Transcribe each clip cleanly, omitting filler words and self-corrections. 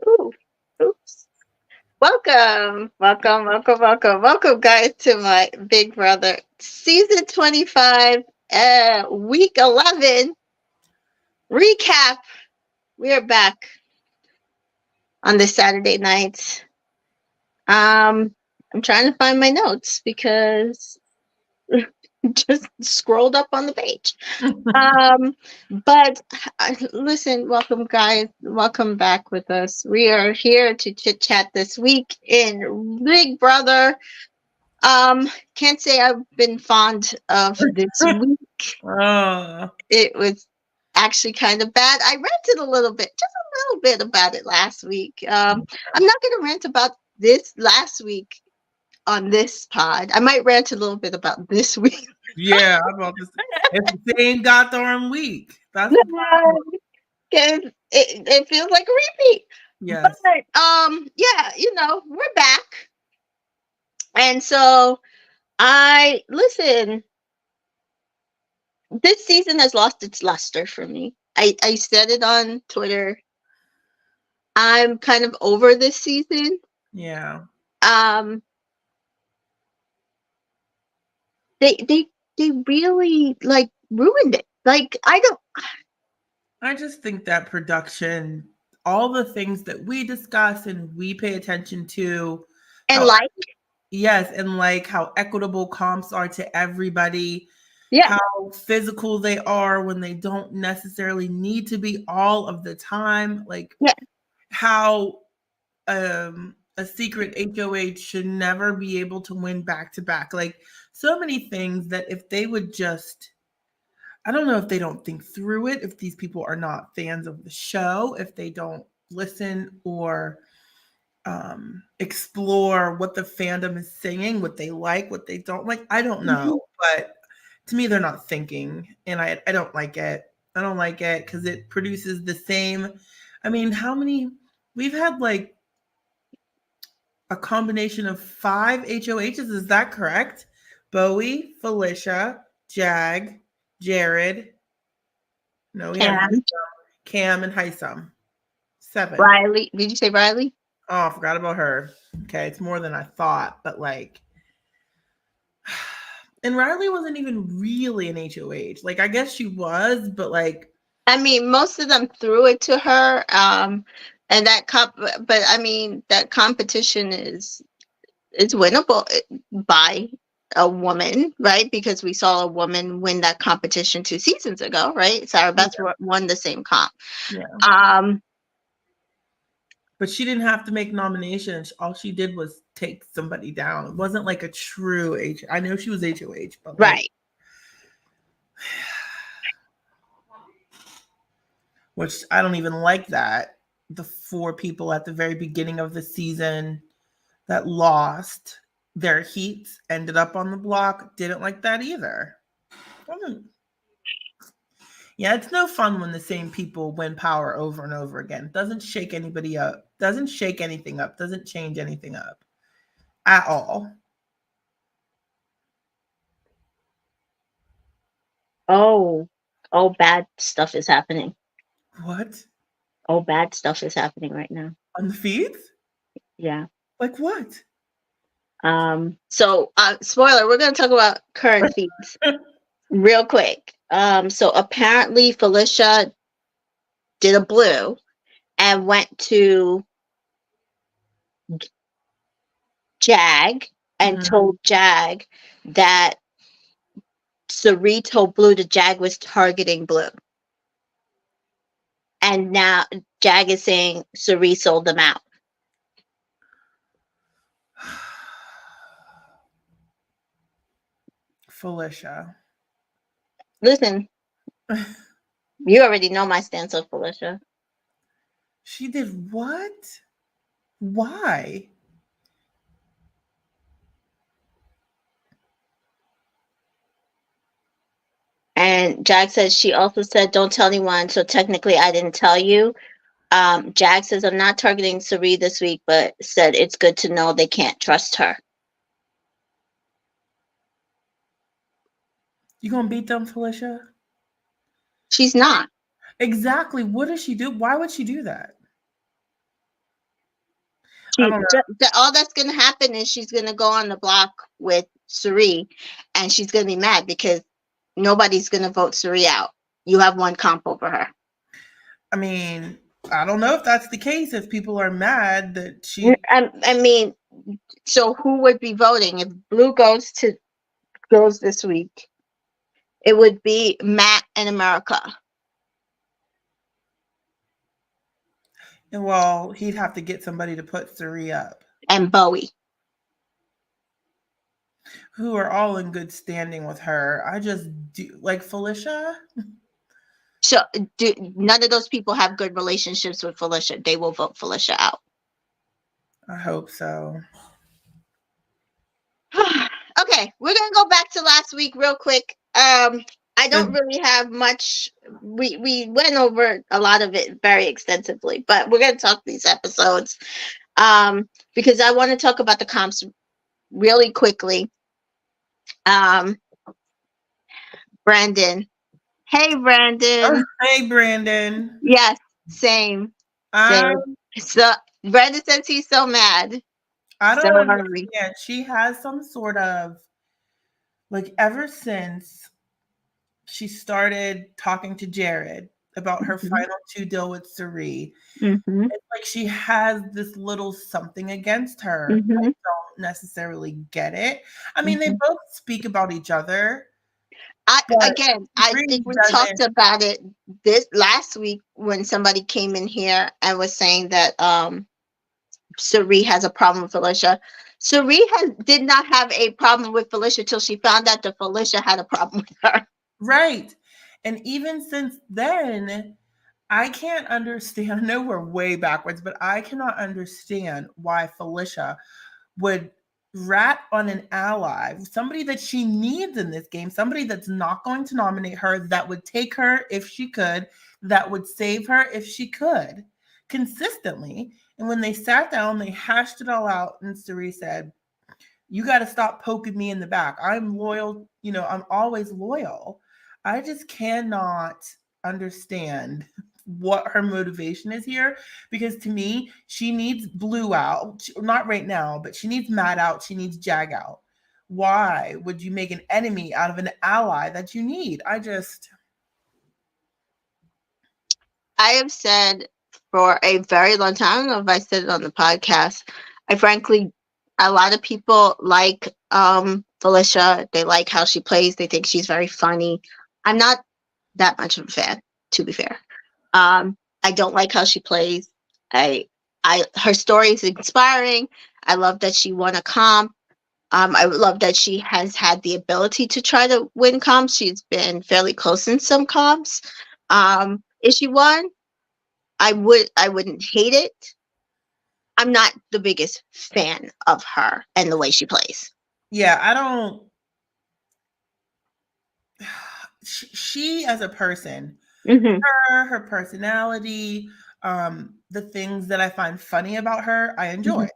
Ooh, oops. Welcome, guys, to my Big Brother season 25, week 11 recap. We are back on this Saturday night. I'm trying to find my notes because just scrolled up on the page. But listen, welcome, guys. Welcome back with us. We are here to chit chat this week in Big Brother. Can't say I've been fond of this week. Oh, It was actually kind of bad. I ranted a little bit, just a little bit about it last week. I'm not going to rant about this last week on this pod. I might rant a little bit about this week. yeah. I'm about to say, it's the same goddamn week. That's the problem. Because it feels like a repeat. Yes. But yeah, we're back. And so I listen, this season has lost its luster for me. I said it on Twitter. I'm kind of over this season. Yeah. Um they they really like ruined it. Like I don't I just think that production, all the things that we discuss and we pay attention to, and how, like yes, and like how equitable comps are to everybody, yeah, how physical they are when they don't necessarily need to be all of the time, like yeah. how a secret HOH should never be able to win back to back. Like so many things that if they would just, I don't know if they don't think through it, if these people are not fans of the show, if they don't listen or explore what the fandom is singing, what they like, what they don't like. I don't Mhm. know. But to me, they're not thinking. And I don't like it. I don't like it because it produces the same. I mean, how many? We've had like a combination of 5 HOHs. Is that correct? Bowie, Felicia, Jag, Jared. No, we had Cam, Cam and Hisam. 7. Riley. Did you say Riley? Oh, I forgot about her. Okay, it's more than I thought, but like, and Riley wasn't even really an HOH. Like, I guess she was, but like, I mean, most of them threw it to her. And but I mean, that competition is winnable by a woman, right? Because we saw a woman win that competition 2 seasons ago, right? Sarah yeah, Beth won the same comp. yeah. Um, But she didn't have to make nominations. All she did was take somebody down. It wasn't like a true H. I know she was HOH, but like, right. which I don't even like that. The 4 people at the very beginning of the season that lost their heats ended up on the block. Didn't like that either. Yeah, it's no fun when the same people win power over and over again. Doesn't shake anybody up. Doesn't shake anything up. Doesn't change anything up at all. Oh, oh, bad stuff is happening. What? Oh, bad stuff is happening right now. On the feeds? Yeah. Like what? So, spoiler, we're going to talk about current feeds real quick. So apparently Felicia did a blue and went to Jag and Mhm. told Jag that Cerrito Blue to Jag was targeting Blue. And now Jag is saying Cerrito sold them out. Felicia. Listen, you already know my stance on Felicia. She did what? Why? And Jag says she also said, don't tell anyone. So technically, I didn't tell you. Jag says, I'm not targeting Cerrito this week, but said it's good to know they can't trust her. You gonna beat them, Felicia? She's not. Exactly. What does she do? Why would she do that? I don't know. All that's gonna happen is she's gonna go on the block with Suri, and she's gonna be mad because nobody's gonna vote Suri out. You have one comp over her. I mean, I don't know if that's the case. If people are mad that she, I mean, so who would be voting if Blue goes this week? It would be Matt and America well, he'd have to get somebody to put Suri up, and Bowie. who are all in good standing with her. I just do like Felicia. So none of those people have good relationships with Felicia. They will vote Felicia out. I hope so. Okay, we're gonna go back to last week real quick. I don't really have much. We went over a lot of it very extensively, but we're gonna talk these episodes because I want to talk about the comps really quickly. Brandon. Hey, Brandon. Hey, Brandon. Yes, same. I So Brandon says he's so mad. I So don't are we. understand. She has some sort of like ever since she started talking to Jared about her final two deal with Suri, Mm-hmm. it's like she has this little something against her. I Mm-hmm. don't necessarily get it. I mean, they Mm-hmm. both speak about each other, I but think Suri we doesn't. talked about it this last week when somebody came in here and was saying that Suri has a problem with Felicia. Suri did not have a problem with Felicia till she found out that Felicia had a problem with her. Right. And even since then, I can't understand. I know we're way backwards, but I cannot understand why Felicia would rat on an ally, somebody that she needs in this game, somebody that's not going to nominate her, that would take her if she could, that would save her if she could, consistently. And when they sat down, they hashed it all out, and Suri said, "You got to stop poking me in the back. I'm loyal. I'm always loyal." I just cannot understand what her motivation is here, because to me, she needs Blue out. Not right now, but she needs Matt out. She needs Jag out. Why would you make an enemy out of an ally that you need? I have said for a very long time, I don't know if I said it on the podcast. I frankly, a lot of people like Felicia. They like how she plays. They think she's very funny. I'm not that much of a fan, to be fair. I don't like how she plays. I her story is inspiring. I love that she won a comp. I love that she has had the ability to try to win comps. She's been fairly close in some comps. If she won, I wouldn't hate it. I'm not the biggest fan of her and the way she plays. Yeah, I don't. She as a person, Mm-hmm. her personality, the things that I find funny about her, I enjoy.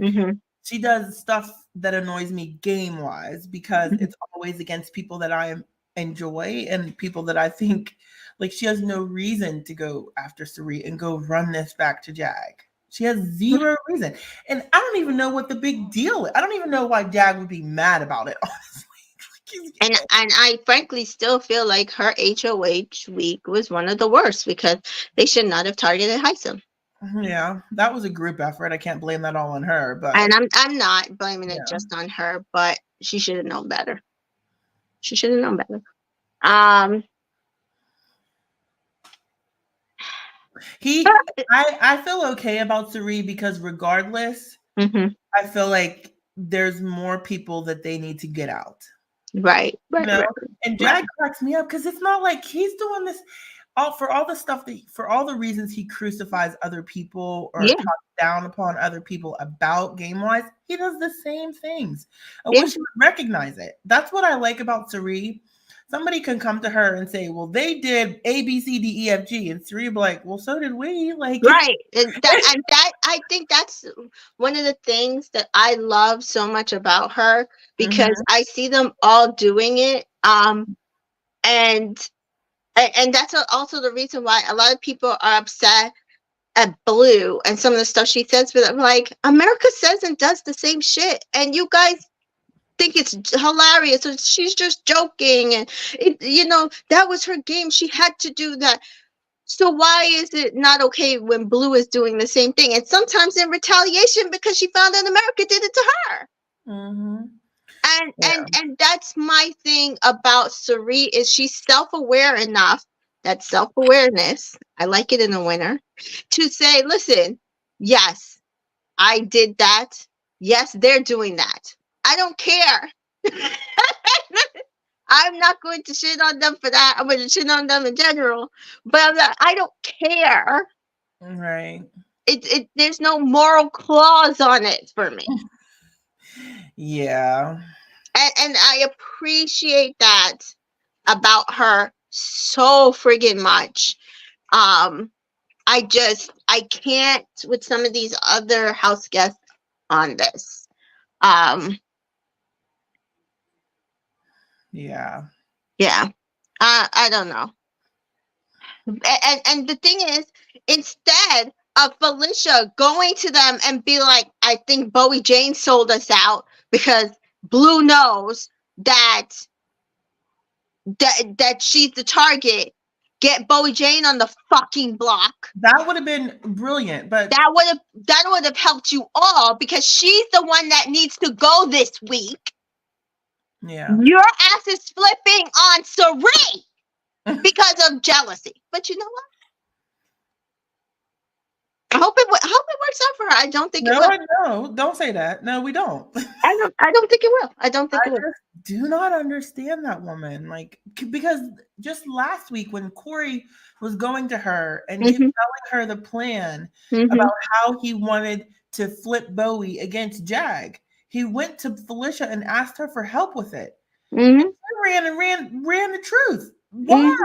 Mm-hmm. She does stuff that annoys me game wise, because Mm-hmm. it's always against people that I enjoy and people that I think, like, she has no reason to go after Sari and go run this back to Jag. She has zero reason. And I don't even know what the big deal is. I don't even know why Jag would be mad about it, honestly. And I frankly still feel like her HOH week was one of the worst because they should not have targeted Heisem. Yeah, that was a group effort. I can't blame that all on her, but And I'm not blaming it yeah. just on her, but she should have known better. She should have known better. Um I feel okay about Sari, because regardless, mm-hmm. I feel like there's more people that they need to get out. Right. And Jag cracks me up, because it's not like he's doing this for all the stuff for all the reasons he crucifies other people or talks down upon other people about game wise. He does the same things. I wish he would recognize it. That's what I like about Sari. Somebody can come to her and say, "Well, they did A, B, C, D, E, F, G," and Sari be like, "Well, so did we." Like, right. And that I think that's one of the things that I love so much about her, because I see them all doing it. And that's also the reason why a lot of people are upset at Blue and some of the stuff she says, but I'm like, America says and does the same shit, and you guys think it's hilarious. So she's just joking, and that was her game. She had to do that. So why is it not okay when Blue is doing the same thing? And sometimes in retaliation because she found out America did it to her. Mm-hmm. And Yeah. and that's my thing about Sari, is she's self-aware enough, that self-awareness, I like it in a winner, to say, listen, yes, I did that. Yes, they're doing that. I don't care. I'm not going to shit on them for that. I'm going to shit on them in general, but I don't care. Right. There's no moral clause on it for me. Yeah. And I appreciate that about her so friggin' much. I can't with some of these other house guests on this. Yeah. Yeah. I don't know. And the thing is, instead of Felicia going to them and be like, I think Bowie Jane sold us out because Blue knows that she's the target. Get Bowie Jane on the fucking block. That would have been brilliant, but That would have helped you all, because she's the one that needs to go this week. yeah. Your ass is flipping on Sari because of jealousy. But you know what? I hope it works out for her. I don't think it will. No, don't say that. No, we don't. I don't think it will. I don't think it will. just do not understand that woman. Like, because just last week when Corey was going to her and telling her the plan about how he wanted to flip Bowie against Jag, he went to Felicia and asked her for help with it. And she ran the truth. Why?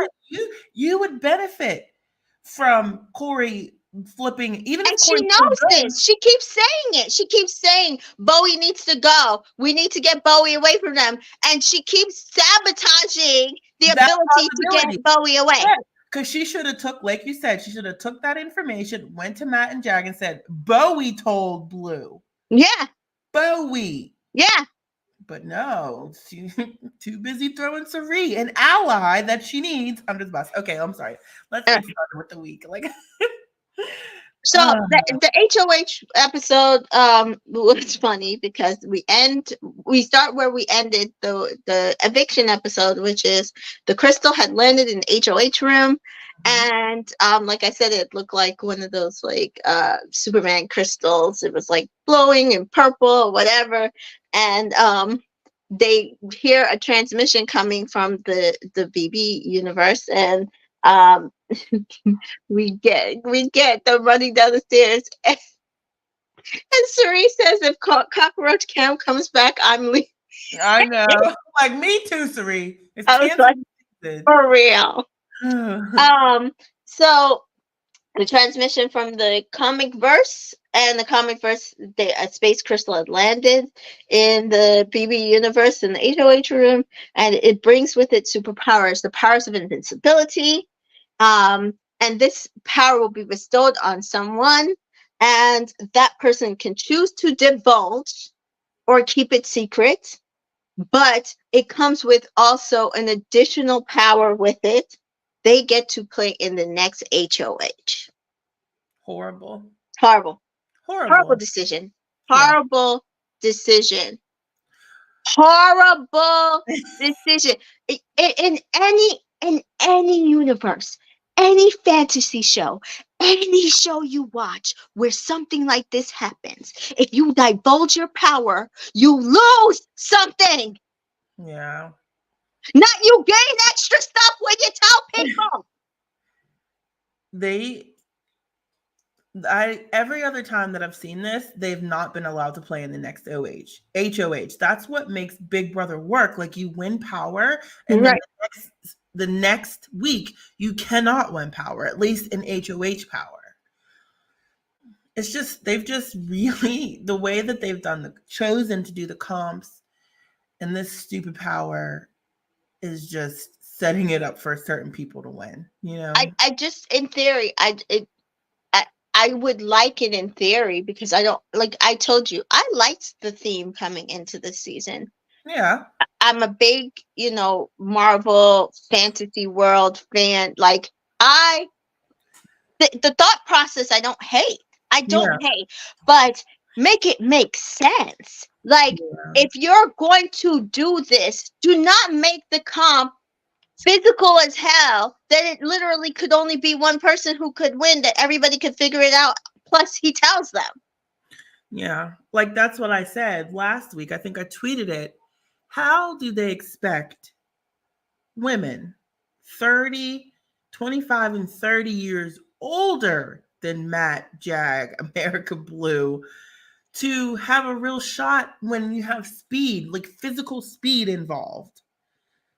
You would benefit from Corey flipping, even if she knows this. She keeps saying it. She keeps saying Bowie needs to go. We need to get Bowie away from them. And she keeps sabotaging the ability to get Bowie away. Because she should have took, like you said, she should have took that information, went to Matt and Jag and said, Bowie told Blue. Yeah. Bowie. Yeah. But no, she's too busy throwing Sari, an ally that she needs, under the bus. Okay, I'm sorry. Let's get started with the week. Like, so the HOH episode was funny because we start where we ended the eviction episode, which is the crystal had landed in the HOH room, and like I said, it looked like one of those like Superman crystals. It was like glowing and purple or whatever, and they hear a transmission coming from the BB universe, and we get them running down the stairs, and Sari says, if Cockroach Cam comes back, I'm leaving. I know. Like, me too, Sari. I was like, for real. So the transmission from the comic verse, a space crystal had landed in the BB universe in the HOH room, and it brings with it superpowers, the powers of invincibility. And this power will be bestowed on someone, and that person can choose to divulge or keep it secret, but it comes with also an additional power with it. They get to play in the next HOH. Horrible decision. Horrible decision. Horrible decision. In any universe, any fantasy show, any show you watch where something like this happens, if you divulge your power, you lose something. Yeah. Not you gain extra stuff when you tell people. Every other time that I've seen this, they've not been allowed to play in the next HOH. That's what makes Big Brother work. Like, you win power, and then the next week you cannot win power, at least in HOH power. It's just, they've just really, the way that they've chosen to do the comps and this stupid power is just setting it up for certain people to win, you know? I just, in theory, I I would like it in theory because I don't like I told you, I liked the theme coming into this season. Yeah. I'm a big, Marvel fantasy world fan. Like I the thought process I don't hate. I Yeah. don't hate, but make it make sense. Like Yeah. if you're going to do this, do not make the comp physical as hell that it literally could only be one person who could win, that everybody could figure it out, plus he tells them. Yeah. Like that's what I said last week. I think I tweeted it. How do they expect women 30, 25, and 30 years older than Matt, Jag, America Blue to have a real shot when you have speed, like physical speed involved?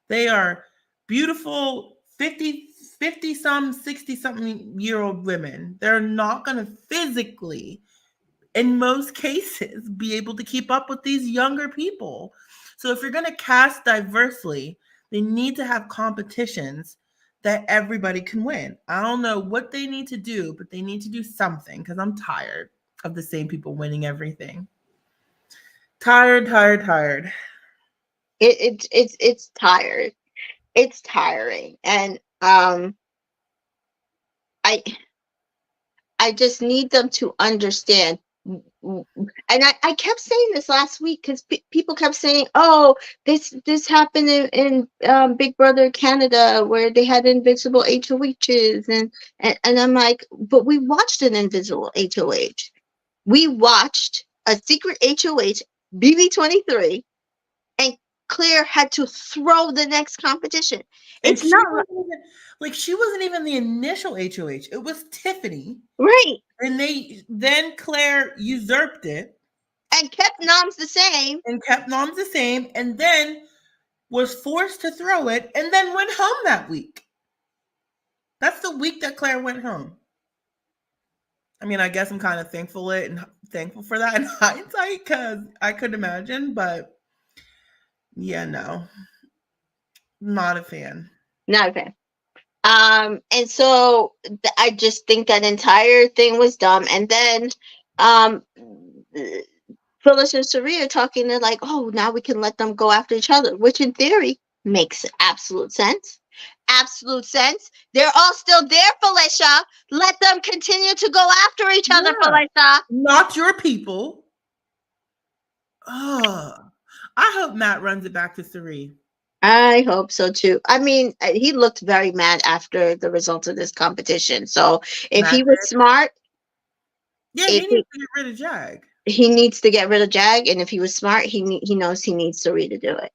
They are beautiful 50 some, 60 something year old women. They're not going to physically, in most cases, be able to keep up with these younger people. So if you're going to cast diversely, they need to have competitions that everybody can win. I don't know what they need to do, but they need to do something because I'm tired of the same people winning everything. Tired, tired, tired. It's tired. It's tiring, and I I just need them to understand. And I kept saying this last week because people kept saying, "Oh, this happened in Big Brother Canada where they had invisible HOHs," and I'm like, "But we watched an invisible HOH. We watched a secret HOH, BB23, and Claire had to throw the next competition. And It's not she wasn't even the initial HOH. It was Tiffany. right." And then Claire usurped it And kept noms the same. and kept noms the same, and then was forced to throw it, and then went home that week. That's the week that Claire went home. I mean, I guess I'm kind of thankful for that in hindsight because I could imagine, but yeah, no, not a fan. Not a fan. And so I just think that entire thing was dumb. And then um Phyllis and Saria talking, they're like, oh, now we can let them go after each other, which in theory makes absolute sense. Absolute sense. They're all still there, Felicia. Let them continue to go after each other, Yeah, Felicia. not your people. Ugh. I hope Matt runs it back to Sari. I hope so too. I mean, he looked very mad after the results of this competition. So if Matt he was did. smart, Yeah, if he needs to get rid of Jag. he needs to get rid of Jag, and if he was smart, he knows he needs Sari to do it.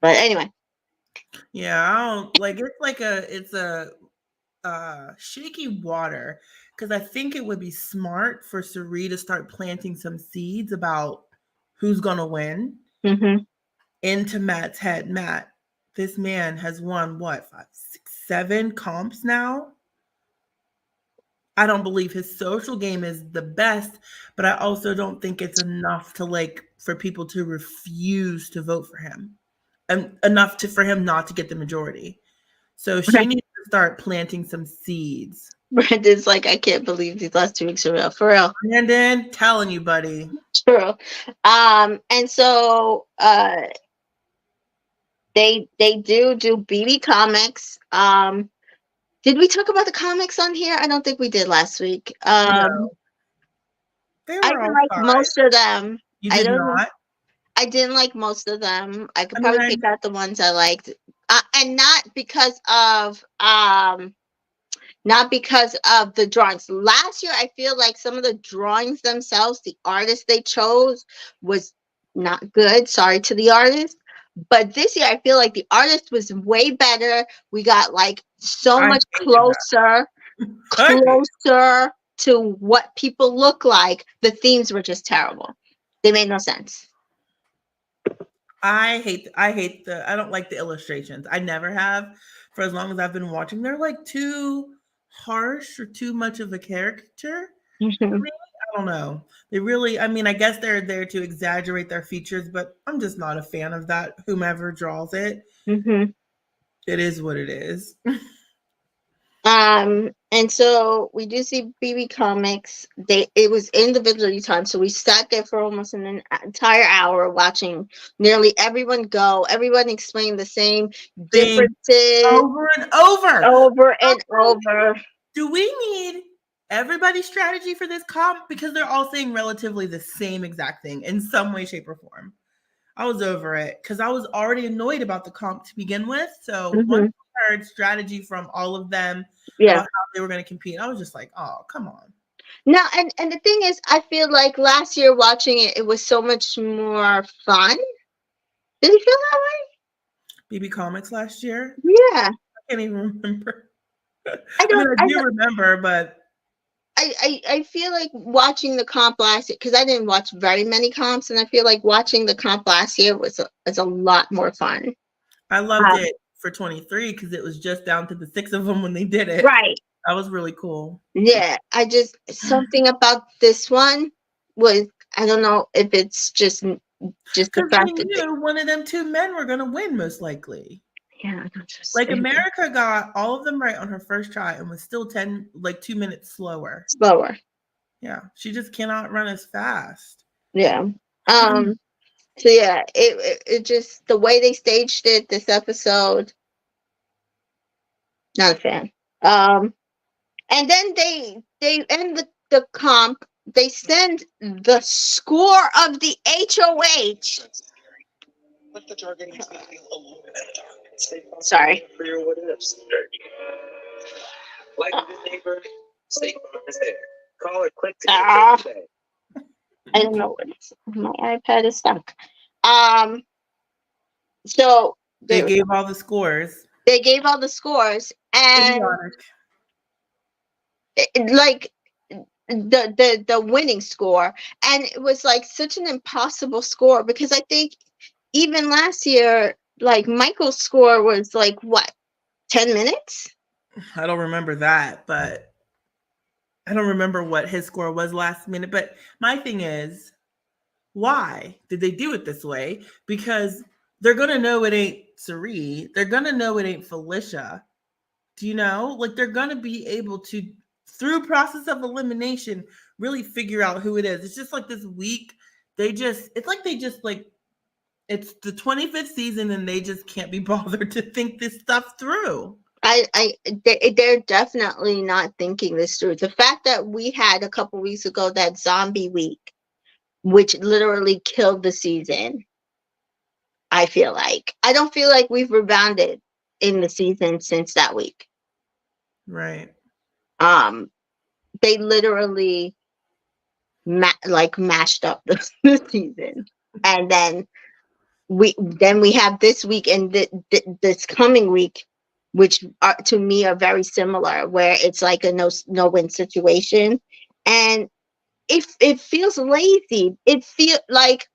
But anyway, Yeah, I don't like it's a shaky water because I think it would be smart for Sari to start planting some seeds about who's gonna win mm-hmm. into Matt's head. Matt, this man has won what, 5, 6, 7 comps now. I don't believe his social game is the best, but I also don't think it's enough to for people to refuse to vote for him, and enough for him not to get the majority. So she needs to start planting some seeds. Brandon's like, I can't believe these last 2 weeks are real, for real. Brandon, telling you, buddy. True. And so they do BB comics. Did we talk about the comics on here? I don't think we did last week. No, they I were didn't all like fine. most of them. You I did don't know. not. I didn't like most of them. I could I mean, probably pick out the ones I liked, and not because of the drawings. Last year, I feel like some of the drawings themselves, the artist they chose was not good. Sorry to the artist. But this year, I feel like the artist was way better. We got like so I much hated that. closer to what people look like. The themes were just terrible. They made no sense. I don't like the illustrations. I never have for as long as I've been watching. They're like too harsh or too much of a caricature. Mhm. I don't know. They really, I mean, I guess they're there to exaggerate their features, but I'm just not a fan of that. Whomever draws it, Mhm. it is what it is. And so we do see BB Comics. It was individually timed, so we sat there for almost an entire hour watching nearly everyone go. Everyone explained the same Thing differences over and over. over and over. Do we need everybody's strategy for this comp? Because they're all saying relatively the same exact thing in some way, shape, or form. I was over it because I was already annoyed about the comp to begin with. So once I heard strategy from all of them Yeah. about how they were going to compete, I was just like, oh, come on. Now, and the thing is, I feel like last year watching it, it was so much more fun. Did you feel that BB Comics last year? way? Yeah. I can't even remember. I I mean, don't. I do remember, but I feel like watching the comp last year, because I didn't watch very many comps, and I feel like watching the comp last year was a lot more fun. I loved it for 23 because it was just down to the 6 of them when they did it. Right. That was really cool. Yeah. I just, something about this one was, I don't know if it's just the Because fact we that they, knew one of them two men were going to win, most likely. yeah, I don't just Like America got all of them right on her first try and was still 2 minutes slower. slower. Yeah, she just cannot run as fast. Yeah. So yeah, it just, the way they staged it this episode, not a fan. And then they end the comp. They send the score of the HOH. Let the jargon sorry. For your what ifs. Like the neighbor, stay there. Call or click to I don't know what it's, my iPad is stuck. So they gave all the scores. They gave all the scores, and like the winning score, and it was like such an impossible score because I think even last year, like Michael's score was like what, 10 minutes? I don't remember that, but I don't remember what his score was last minute. But my thing is, why did they do it this way? Because they're gonna know it ain't Sari. They're gonna know it ain't Felicia. Do you know? Like they're gonna be able to, through process of elimination, really figure out who it is. It's just like this week, it's the 25th season and they just can't be bothered to think this stuff through. They're definitely not thinking this through. The fact that we had a couple weeks ago that zombie week, which literally killed the season, I don't feel like we've rebounded in the season since that week. Right. They literally mashed up the season, and then we have this week and this coming week, which are, to me, are very similar, where it's like a no win situation, and it feels lazy. It feels like,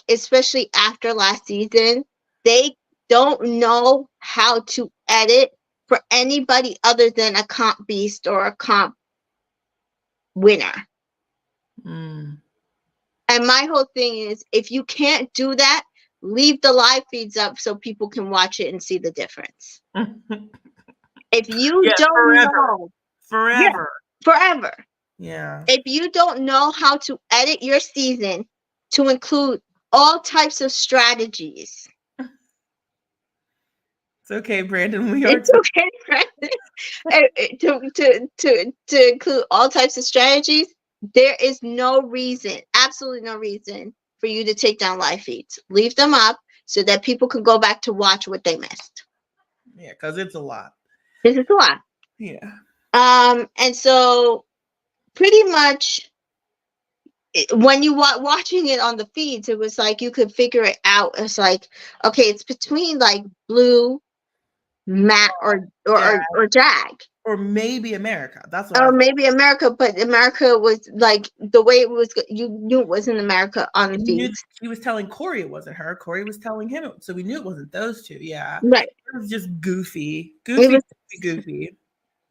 especially after last season, they don't know how to edit for anybody other than a comp beast or a comp winner. And my whole thing is, if you can't do that, leave the live feeds up so people can watch it and see the difference. If you don't know, forever. Yeah. If you don't know how to edit your season to include all types of strategies, it's okay, Brandon. It's okay, Brandon. to include all types of strategies, there is no reason, absolutely no reason, for you to take down live feeds. Leave them up so that people can go back to watch what they missed. Yeah, because it's a lot. This is a lot. Yeah. And so pretty much when you watching it on the feeds, it was like you could figure it out. It's like, okay, it's between like Blue, Matt, or Jag, or maybe America. That's what. Or maybe America, but America was like the way it was. You knew it wasn't America on the feeds. He was telling Corey it wasn't her. Corey was telling him, so we knew it wasn't those two. Yeah, right. It was just goofy.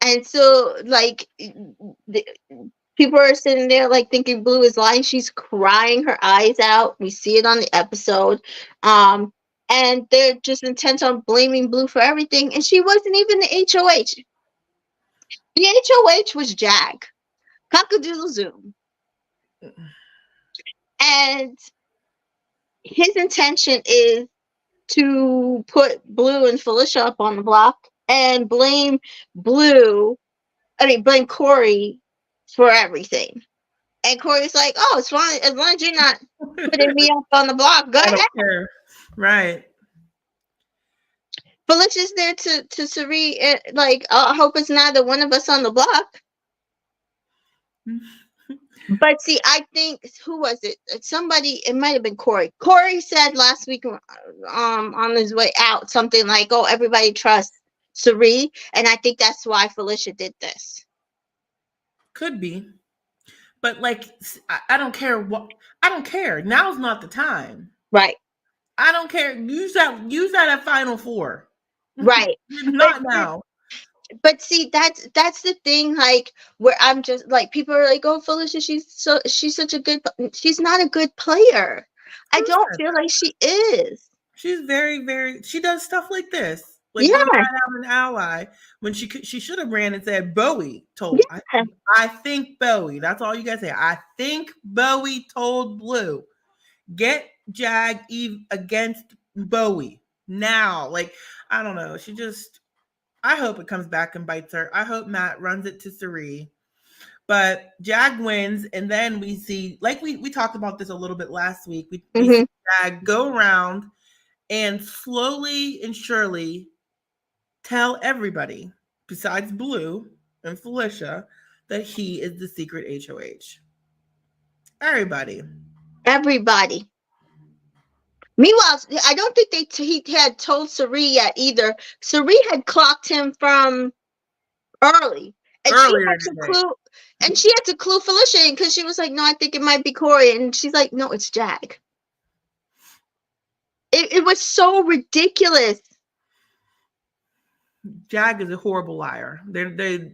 And so, like, people are sitting there like thinking Blue is lying. She's crying her eyes out. We see it on the episode. And and they're just intent on blaming Blue for everything. And she wasn't even the HOH. The HOH was Jag, Cockadoodle Zoom, and his intention is to put Blue and Felicia up on the block and blame blame Corey for everything. And Corey's like, oh, it's fine as long as you're not putting me up on the block. Go I ahead. don't care. Right. Felicia's there to Sari, like, I hope it's neither one of us on the block. But see, I think, who was it? Somebody, it might have been Corey. Corey said last week, on his way out, something like, "Oh, everybody trusts Sari," and I think that's why Felicia did this. Could be, but like, I don't care what. I don't care. Now's not the time. Right. I don't care. Use that at Final Four. Right. Not now. But see, that's the thing, like, where I'm just like, people are like, oh, Felicia, she's such a good, she's not a good player. I don't feel like she is. She's very, very, she does stuff like this. Like, Yeah. go try out an ally when she should have ran and said Bowie told. Yeah. I think Bowie. That's all you guys say. I think Bowie told Blue, get Jag Eve against Bowie now. Like, I don't know. She just, I hope it comes back and bites her. I hope Matt runs it to Sari. But Jag wins, and then we see, like we talked about this a little bit last week. We see Jag go around and slowly and surely tell everybody, besides Blue and Felicia, that he is the secret HOH. Everybody. Meanwhile, I don't think he had told Sari yet either. Sari had clocked him from early. And she had to clue Felicia in, because she was like, no, I think it might be Corey. And she's like, no, it's Jag. It was so ridiculous. Jag is a horrible liar.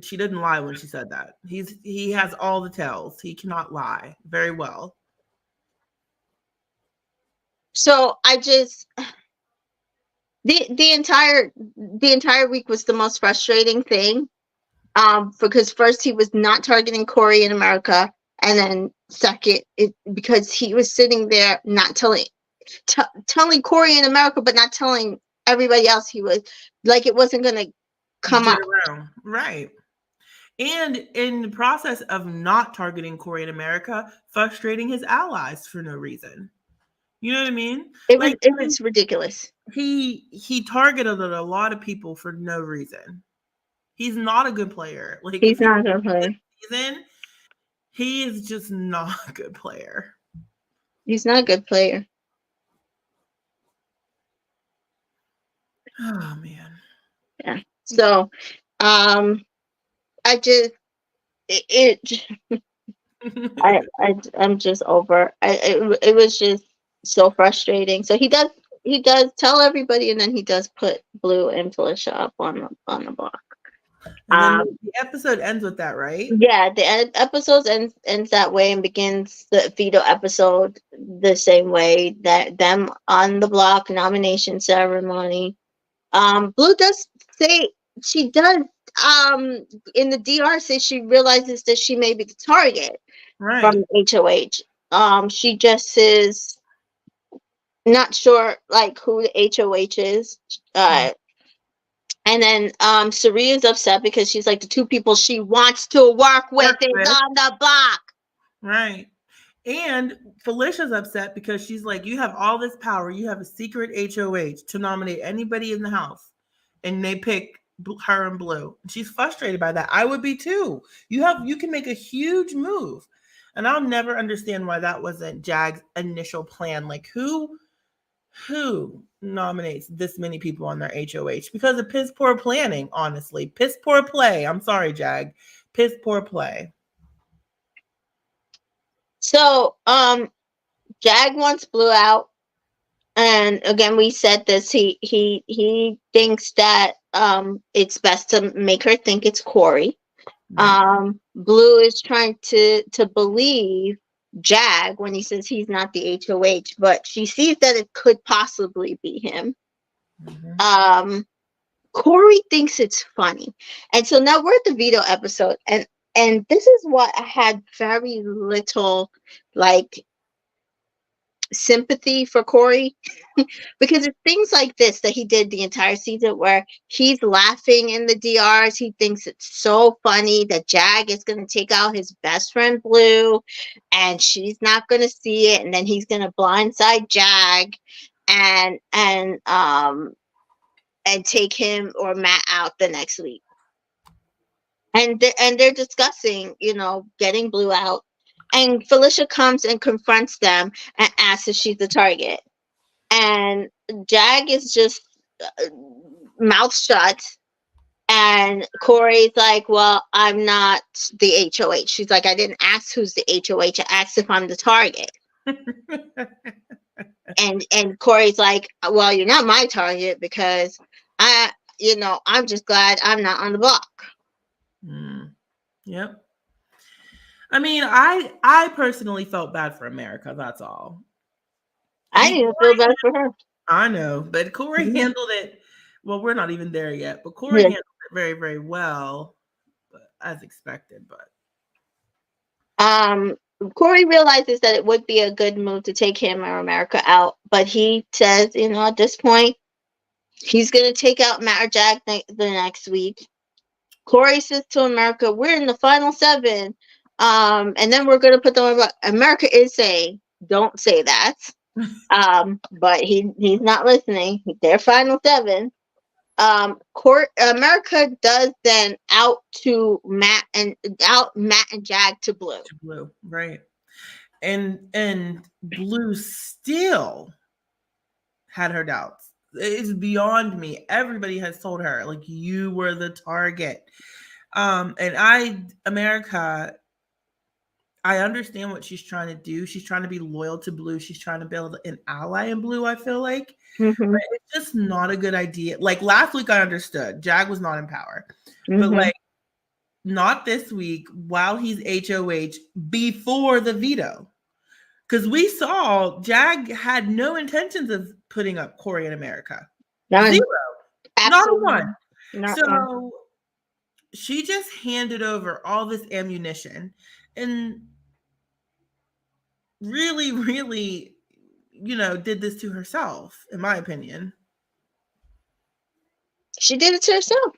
She didn't lie when she said that. He has all the tells. He cannot lie very well. So I just, the entire week was the most frustrating thing. Because first he was not targeting Corey in America, and then second, because he was sitting there not telling Corey in America, but not telling everybody else. He was like, it wasn't going to come up. Right. And in the process of not targeting Corey in America, frustrating his allies for no reason. You know what I mean? It was ridiculous. He targeted a lot of people for no reason. He's not a good player. Like, he's not a good player. He is just not a good player. He's not a good player. Oh man. Yeah. So, I just I'm just over. It was just so frustrating. So he does tell everybody, and then he does put Blue and Felicia up on the block. And then the episode ends with that, right? Yeah, the episode ends that way, and begins the Veto episode the same way, that them on the block nomination ceremony. Blue does say, she does in the DR say she realizes that she may be the target from HOH. She just is not sure, like, who the HOH is. And then Sari is upset because she's like, the two people she wants to work with is on the block. Right. And Felicia's upset because she's like, you have all this power. You have a secret HOH to nominate anybody in the house. And they pick her and Blue. She's frustrated by that. I would be too. You can make a huge move. And I'll never understand why that wasn't Jag's initial plan. Like, who nominates this many people on their HOH? Because of piss poor planning, honestly. Piss poor play. I'm sorry, Jag. Piss poor play. So, Jag wants Blue out. And again, we said this. He thinks that it's best to make her think it's Corey. Blue is trying to believe Jag when he says he's not the HOH, but she sees that it could possibly be him. Mhm. Corey thinks it's funny. And so now we're at the veto episode, and this is what I had very little like sympathy for Corey because it's things like this that he did the entire season where he's laughing in the DRs. He thinks it's so funny that Jag is going to take out his best friend Blue and she's not going to see it, and then he's going to blindside Jag and and um and take him or Matt out the next week. And they're discussing, getting Blue out. And Felicia comes and confronts them and asks if she's the target. And Jag is just uh, mouth shut. And Corey's like, "Well, I'm not the HOH." She's like, "I didn't ask who's the HOH. I asked if I'm the target." And Corey's like, "Well, you're not my target because I'm just glad I'm not on the block." Yep. I mean, I personally felt bad for America. That's all. I didn't feel bad for her. I know, but Corey Mhm. handled it. Well, we're not even there yet, but Corey Yeah. handled it very, very well, but as expected. But Um, Corey realizes that it would be a good move to take him or America out, but he says, at this point, he's going to take out Matt or Jack the next week. Corey says to America, "We're in the final 7. And then we're going to put them on. America is saying, don't say that. But he's not listening. They're final 7. America does then out Matt and Jag to Blue. to Blue, right? And Blue still had her doubts. It's beyond me. Everybody has told her like you were the target. America, I understand what she's trying to do. She's trying to be loyal to Blue. She's trying to build an ally in Blue, I feel like. Mm-hmm. But it's just not a good idea. Like last week I understood. Jag was not in power. Mm-hmm. But like not this week while he's HOH before the veto. Because we saw Jag had no intentions of putting up Corey in America. None. 0. Absolutely. Not a 1. Not So one. she just handed over all this ammunition and really, really, did this to herself, in my opinion. She did it to herself.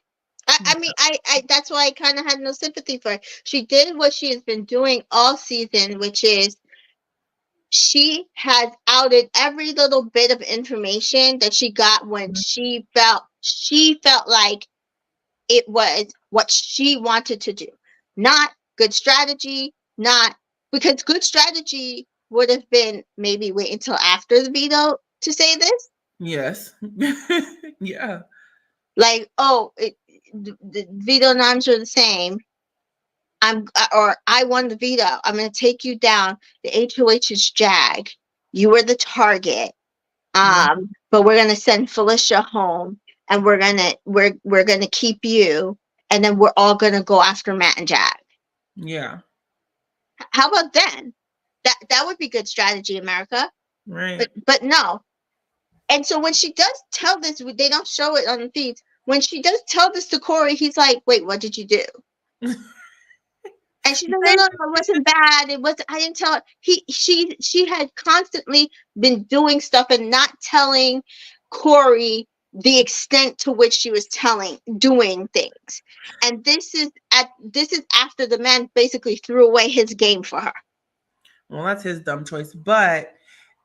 I mean, I that's why I kind of had no sympathy for her. She did what she has been doing all season, which is she has outed every little bit of information that she got when she felt like it was what she wanted to do. Not good strategy, not because good strategy would have been maybe wait until after the veto to say this. Yes. Yeah. Like, the veto norms are the same. I won the veto. I'm going to take you down. The HOH is Jag. You were the target. But we're going to send Felicia home, and we're going to keep you, and then we're all going to go after Matt and Jag. Yeah. How about then? That would be good strategy, America. Right. But no. And so when she does tell this, they don't show it on the feeds. When she does tell this to Corey, he's like, "Wait, what did you do?" And she said, "No, it wasn't bad. It was I didn't tell her." She had constantly been doing stuff and not telling Corey the extent to which she was doing things. And this is after the man basically threw away his game for her. Well, that's his dumb choice. But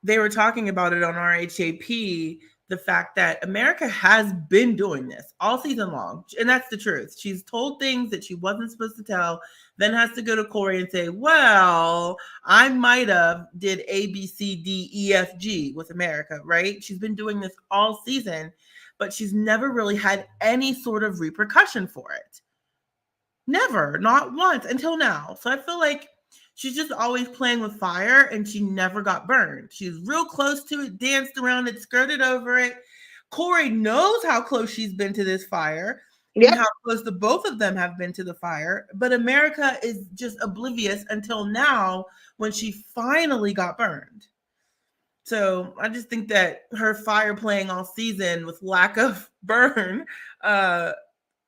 they were talking about it on RHAP, the fact that America has been doing this all season long. And that's the truth. She's told things that she wasn't supposed to tell, then has to go to Corey and say, well, I might have did A, B, C, D, E, F, G with America, right? She's been doing this all season, but she's never really had any sort of repercussion for it. Never, not once until now. So I feel like she's just always playing with fire and she never got burned. She's real close to it, danced around it, skirted over it. Corey knows how close she's been to this fire. and Yep. how close the both of them have been to the fire. But America is just oblivious until now when she finally got burned. So I just think that her fire playing all season with lack of burn uh,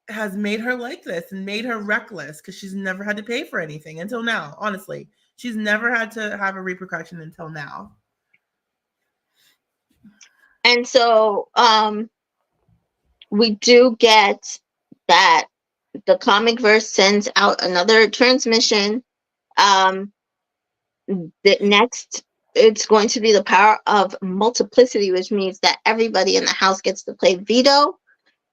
has made her like this and made her reckless because she's never had to pay for anything until now. Honestly, she's never had to have a repercussion until now. And so we do get that the comic verse sends out another transmission. Um, the next, it's going to be the power of multiplicity, which means that everybody in the house gets to play veto.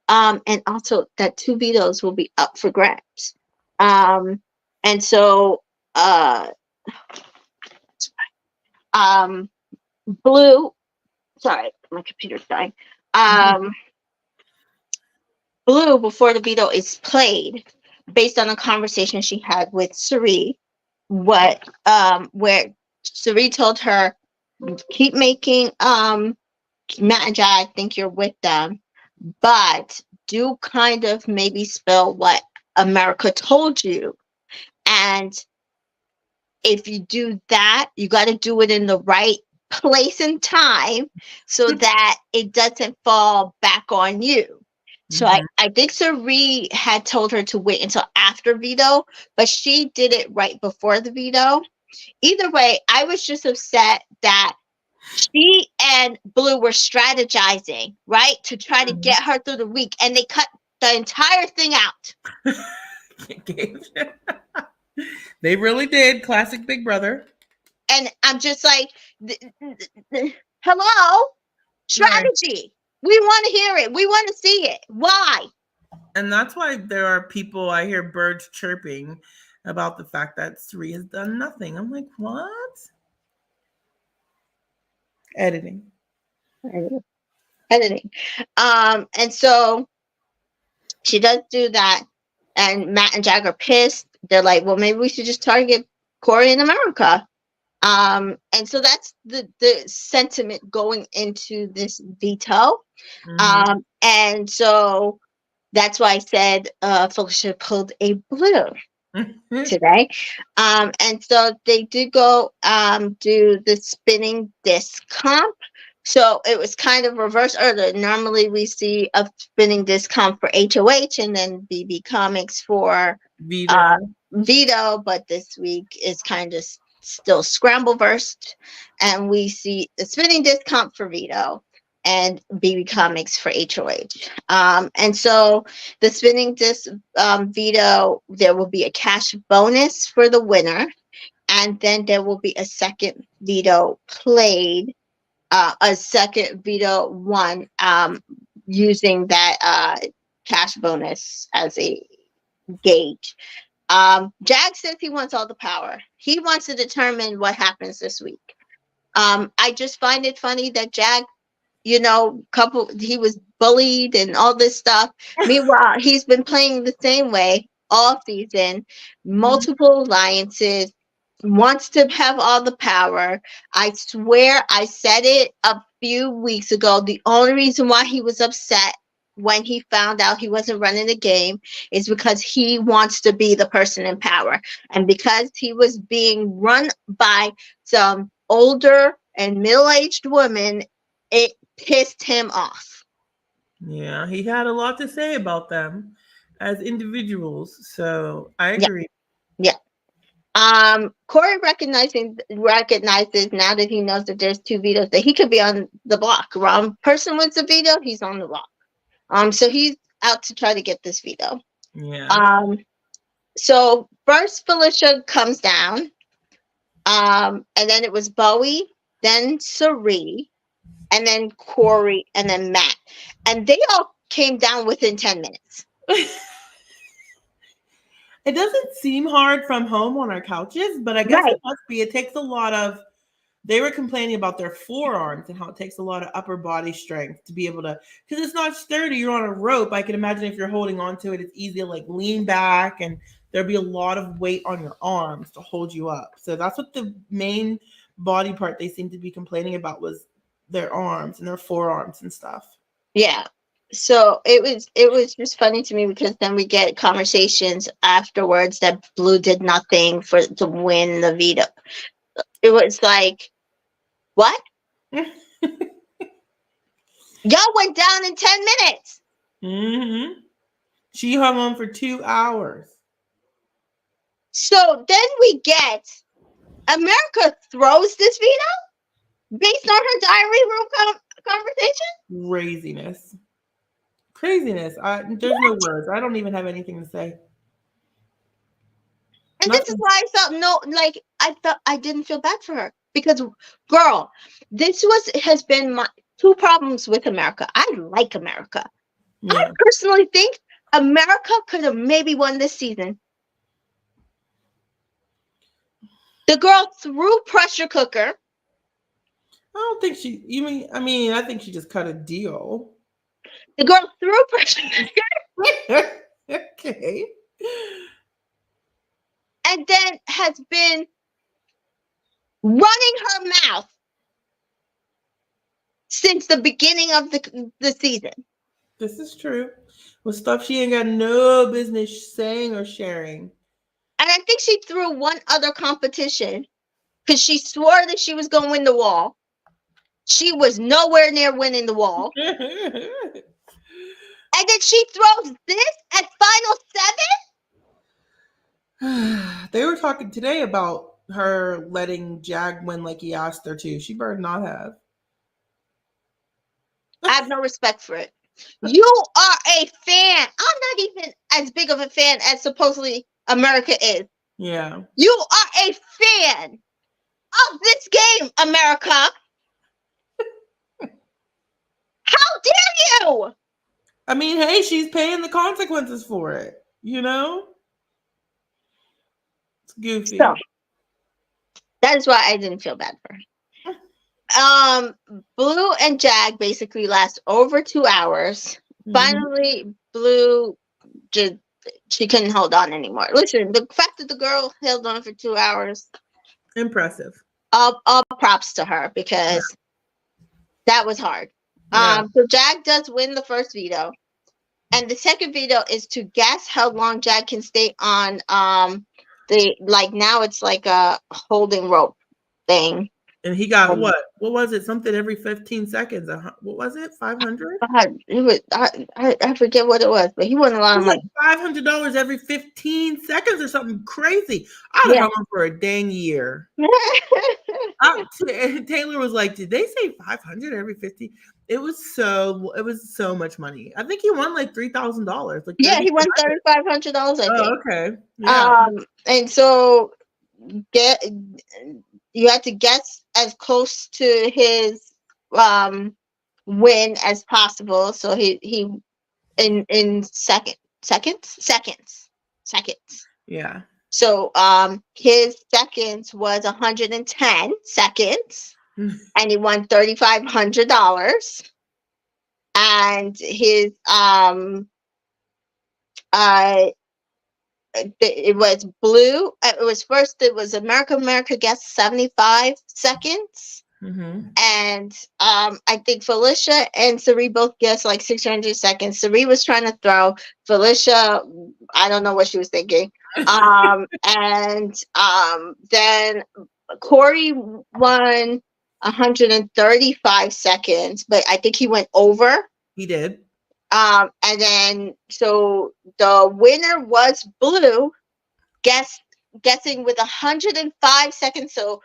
And also that 2 vetoes will be up for grabs. And so, uh, um, Blue, sorry, my computer's dying. Blue, before the veto is played, based on a conversation she had with Suri, where Suri told her, keep making Matt and Jai think you're with them, but do kind of maybe spill what America told you. And if you do that, you got to do it in the right place and time so that it doesn't fall back on you. So I think Sari had told her to wait until after veto, but she did it right before the veto. Either way, I was just upset that she and Blue were strategizing, right, to try to get her through the week, and they cut the entire thing out. They really did. Classic Big Brother. And I'm just like, hello, strategy. Right. We want to hear it. We want to see it. Why? And that's why there are people, I hear birds chirping about the fact that Suri has done nothing. I'm like, what? Editing. And so she does do that, and Matt and Jack are pissed. They're like, well, maybe we should just target Corey in America. And so that's the sentiment going into this veto. And so that's why I said Felicia pulled a blue today. And so they did go do the spinning disc comp. So it was kind of reverse order. Normally we see a spinning disc comp for HOH and then BB Comics for Veto, but this week is kind of still scramble versed, and we see the spinning disc comp for Veto and BB Comics for HOH. And so the spinning disc Veto, there will be a cash bonus for the winner, and then there will be a second Veto played, a second Veto won, using that cash bonus as a gauge. Jag says he wants all the power. He wants to determine what happens this week. I just find it funny that Jag, he was bullied and all this stuff. Meanwhile, he's been playing the same way all season, multiple alliances, wants to have all the power. I swear I said it a few weeks ago. The only reason why he was upset when he found out he wasn't running the game is because he wants to be the person in power. And because he was being run by some older and middle-aged women, it pissed him off. Yeah, he had a lot to say about them as individuals. So I agree. Yeah. Corey recognizes now that he knows that there's 2 vetoes that he could be on the block. Wrong person wins the veto, he's on the block. So he's out to try to get this veto. Yeah. So first Felicia comes down, and then it was Bowie, then Sari, and then Corey, and then Matt, and they all came down within 10 minutes. It doesn't seem hard from home on our couches, but I guess it must be. It takes a lot of. They were complaining about their forearms and how it takes a lot of upper body strength to be able to, because it's not sturdy. You're on a rope. I can imagine if you're holding on to it, it's easy to like lean back, and there'll be a lot of weight on your arms to hold you up. So that's what the main body part they seem to be complaining about was their arms and their forearms and stuff. Yeah. So it was just funny to me because then we get conversations afterwards that Blue did nothing for to win the veto. It was like, what? Y'all went down in 10 minutes. Mm-hmm. She hung on for 2 hours. So then we get America throws this veto based on her diary room conversation. Craziness. Craziness. There's no words. I don't even have anything to say. And this is Nothing. why I felt no, like I didn't feel bad for her because, girl, has been my two problems with America. I like America. I Yeah. personally think America could have maybe won this season. The girl threw pressure cooker. I don't think she. You mean? I mean, I think she just cut a deal. The girl threw pressure cooker Okay. and then has been running her mouth since the beginning of the season. This is true. With stuff she ain't got no business saying or sharing. And I think she threw one other competition because she swore that she was going to win the wall. She was nowhere near winning the wall. And then she throws this at Final Seven? They were talking today about her letting Jag win like he asked her to. She better not have. I have no respect for it. You are a fan. I'm not even as big of a fan as supposedly America is. Yeah. You are a fan of this game, America. How dare you? I mean, hey, she's paying the consequences for it. You know? It's goofy. So, that is why I didn't feel bad for her. Blue and Jag basically last over 2 hours. Mhm. Finally, Blue just she couldn't hold on anymore. Listen, the fact that the girl held on for 2 hours, Impressive. all props to her because that was hard. Yeah. So Jag does win the first veto, and the second veto is to guess how long Jag can stay on the now it's like a holding rope thing. And he got what? What was it? Something every 15 seconds. What was it? 500? It was I forget what it was, but he won a lot It of was money. like $500 every 15 seconds or something crazy. I'd have hung on for a dang year. Taylor was like, "Did they say 500 every 50?" It was so much money. I think he won like $3,000. Like Yeah, he won $3,500. I think. Oh, okay. Yeah. And so you had to guess as close to his win as possible. So he in seconds. Yeah. So his seconds was 110 seconds, and he won $3,500. And his it was Blue. It was America guessed 75 seconds. Mm-hmm. And I think Felicia and Sari both guessed like 600 seconds. Sari was trying to throw. Felicia, I don't know what she was thinking. And then Corey won 135 seconds, but I think he went over. He did. And then so the winner was Blue, guessing with 105 seconds, so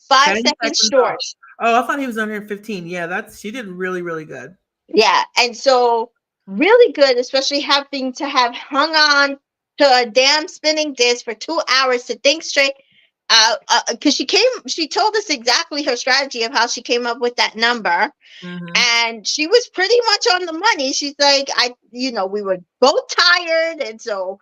5 seconds short. Oh, I thought he was under 15. Yeah, she did really, really good. Yeah, and so really good, especially having to have hung on to a damn spinning disc for 2 hours to think straight. Because she told us exactly her strategy of how she came up with that number. Mm-hmm. And she was pretty much on the money. She's like, we were both tired, and so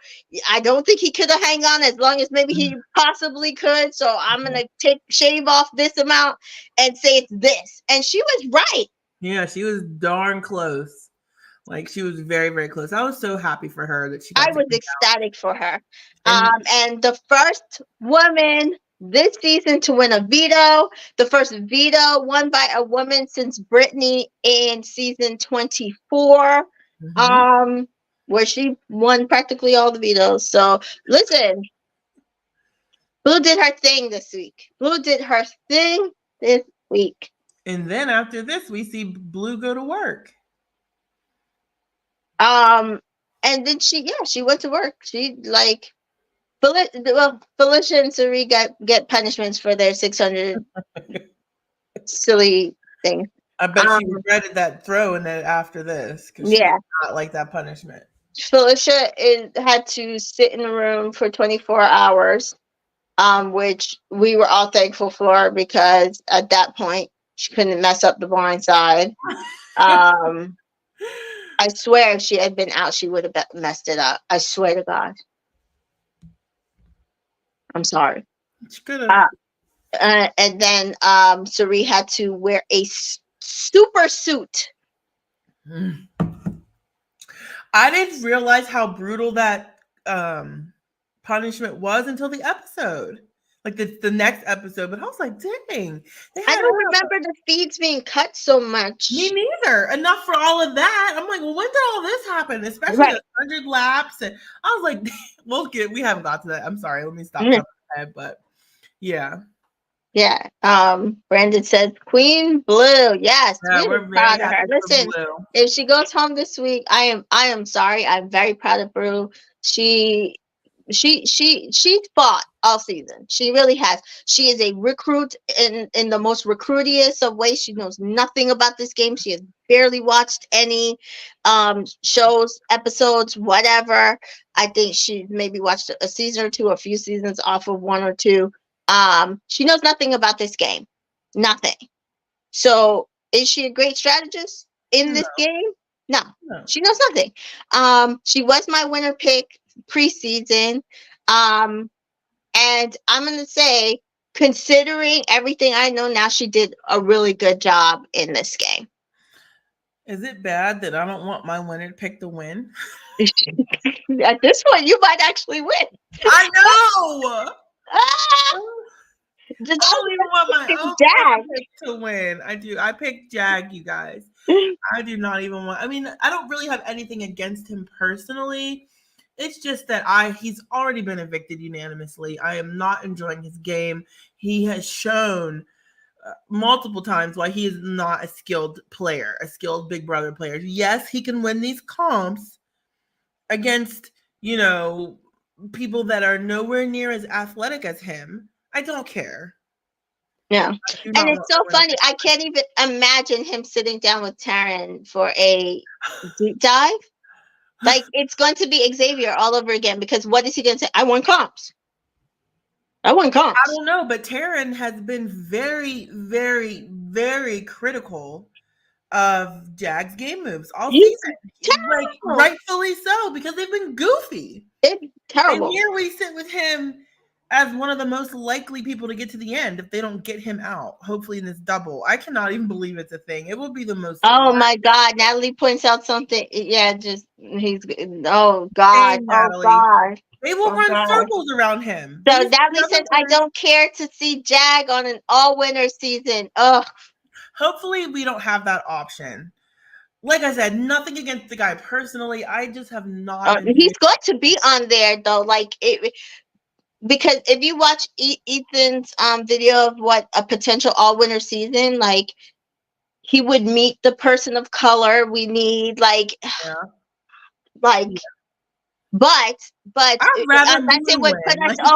I don't think he could have hang on as long as maybe he possibly could. So I'm gonna shave off this amount and say it's this. And she was right. Yeah, she was darn close. Like she was very, very close. I was so happy for her that she got I was ecstatic for her. And the first woman this season to win a veto, the first veto won by a woman since Brittany in season 24. Mm-hmm. where she won practically all the vetoes. So listen, Blue did her thing this week. Blue did her thing this week. And then after this, we see Blue go to work. Um, and then she went to work. She like Felicia and Suri get punishments for their 600 silly things. I bet she Um, regretted that throw and then after this because she did yeah, not like that punishment. Had to sit in the room for 24 hours, which we were all thankful for because at that point she couldn't mess up the blind side. Um, I swear if she had been out, she would have messed it up. I swear to God. I'm sorry. She could have. Uh, and then Suri had to wear a super suit. I didn't realize how brutal that punishment was until the episode, like the next episode. But I was like, dang, they I had don't remember the feeds being cut so much. me neither. Enough for all of that. I'm like, well, when did all this happen? Especially Right. the 100 laps, and I was like, we haven't got to that. I'm sorry. Let me stop jumping ahead, but yeah. Yeah. Brandon says Queen Blue. Yes, Yeah, really we're very proud of happy her. for Listen, Blue. if she goes home this week, I am sorry. I'm very proud of Blue. She's fought all season. She really has. She is a recruit in the most recruitiest of ways. She knows nothing about this game. She has barely watched any shows, episodes, whatever. I think she maybe watched a season or two, a few seasons off of one or two. She knows nothing about this game. Nothing. So is she a great strategist in No, this game? No. no. She knows nothing. She was my winner pick preseason. And I'm gonna say, considering everything I know now, she did a really good job in this game. Is it bad that I don't want my winner pick to win? At this point, you might actually win. I know. Ah, I don't even want my own Jag. pick to win. I do. I picked Jag, you guys. I do not even want. I mean, I don't really have anything against him personally. It's just that he's already been evicted unanimously. I am not enjoying his game. He has shown multiple times why he is not a skilled player, a skilled Big Brother player. Yes, he can win these comps against, people that are nowhere near as athletic as him. I don't care. Yeah. I do And not it's want so my winner funny. I can't even imagine him sitting down with Taryn for a deep dive. Like, it's going to be Xavier all over again because what is he going to say? I won comps. I won I comps. don't know, but Taryn has been very, very, very critical of Jag's game moves all He's season. Like, terrible. rightfully so, because they've been goofy. It's And terrible. here we sit with him as one of the most likely people to get to the end if they don't get him out, hopefully in this double. I cannot even believe it's a thing. It will be the most Oh my God. Natalie points out something. Yeah, oh God. insane, Oh Natalie. God. They will Oh run God. circles around him. So These Natalie other says, I winners, don't care to see Jag on an all winner season. Ugh. hopefully we don't have that option. Like I said, nothing against the guy personally. I just have not He's enjoyed. going to be on there though. Like because if you watch Ethan's video of what a potential all winner season, like he would meet the person of color we need, like Yeah. like but I'd rather unless it Blue would put win. us Like,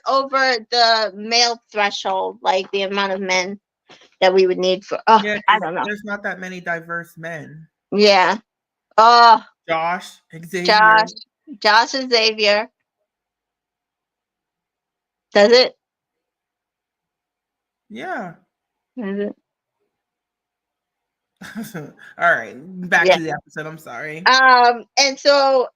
over the male threshold, like the amount of men that we would need for yeah, I because don't know. there's not that many diverse men. Yeah. Oh, Josh, Xavier. Josh. Josh and Xavier. Does it? Yeah. Does it? All right, back Yeah. to the episode. I'm sorry. And so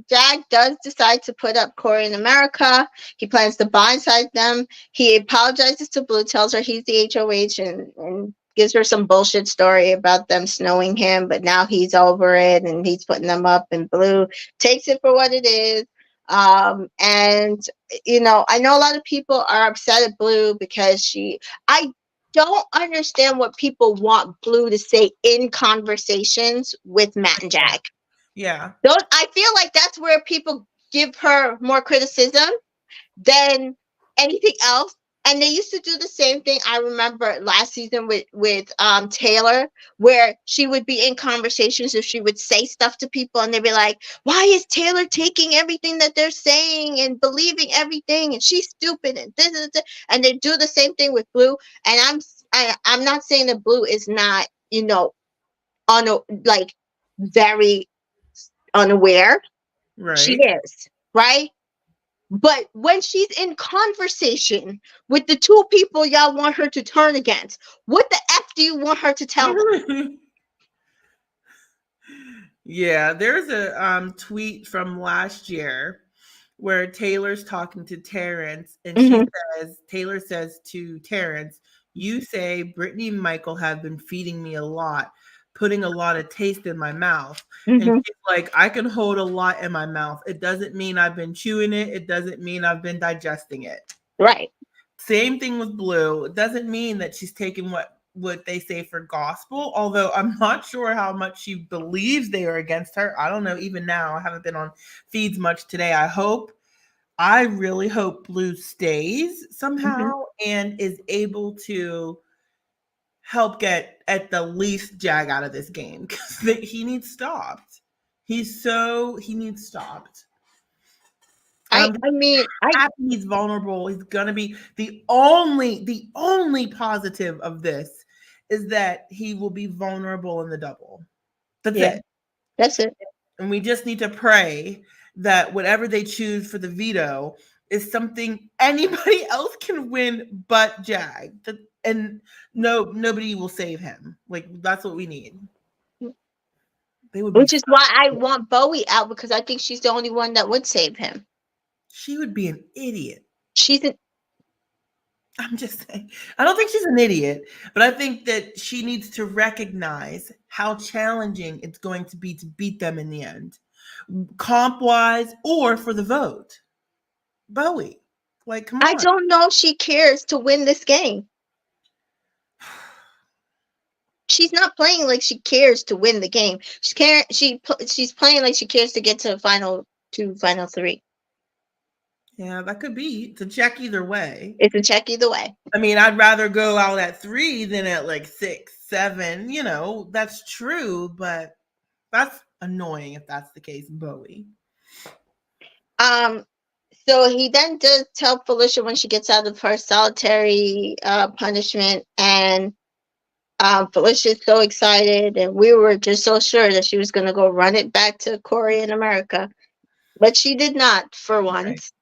Jack does decide to put up Corey in America. He plans to blindside them. He apologizes to Blue, tells her he's the HOH, and gives her some bullshit story about them snowing him, but now he's over it and he's putting them up, and Blue takes it for what it is. And I know a lot of people are upset at Blue because I don't understand what people want Blue to say in conversations with Matt and Yeah. Jag. Yeah. Don't I feel like that's where people give her more criticism than anything else. And they used to do the same thing. I remember last season with Taylor, where she would be in conversations if she would say stuff to people, and they'd be like, "Why is Taylor taking everything that they're saying and believing everything? And she's stupid and this and this." And they do the same thing with Blue. And I'm not saying that Blue is not, on like very unaware. She Right. is, right? But when she's in conversation with the two people y'all want her to turn against, what the F do you want her to tell them? Yeah, there's a tweet from last year where Taylor's talking to Terrence, and Mm-hmm. Taylor says to Terrence, "You say Brittany and Michael have been feeding me a lot, putting a lot of taste in my mouth." And Mm-hmm. she's like, "I can hold a lot in my mouth. It doesn't mean I've been chewing it. It doesn't mean I've been digesting it." Right. Same thing with Blue. It doesn't mean that she's taking what they say for gospel, although I'm not sure how much she believes they are against her. I don't know. Even now, I haven't been on feeds much today. I really hope Blue stays Mm-hmm. somehow and is able to help get at the least Jag out of this game because he needs stopped. He needs stopped. And I'm I mean, happy he's vulnerable. He's gonna be the only positive of this is that he will be vulnerable in the double. That's yeah, it. that's it. And we just need to pray that whatever they choose for the veto is something anybody else can win but Jag. And nobody will save him. Like that's what we need. They would be Which is so why I want Bowie out, because I think she's the only one that would save him. she would be an idiot. She's an, I'm just saying. I don't think she's an idiot, but I think that she needs to recognize how challenging it's going to be to beat them in the end, comp wise or for the vote. Bowie, like, come I on. don't know if she cares to win this game. She's not playing like she cares to win the game. She's playing like she cares to get to the final two, final three. Yeah, that could be. It's a check either way. It's a check either way. I mean, I'd rather go out at 3 than at like 6, 7. That's true, but that's annoying if that's the case, Bowie. Um, so he then does tell Felicia when she gets out of her solitary punishment, and Felicia's so excited, and we were just so sure that she was going to go run it back to Corey in America, but she did not for Right. once.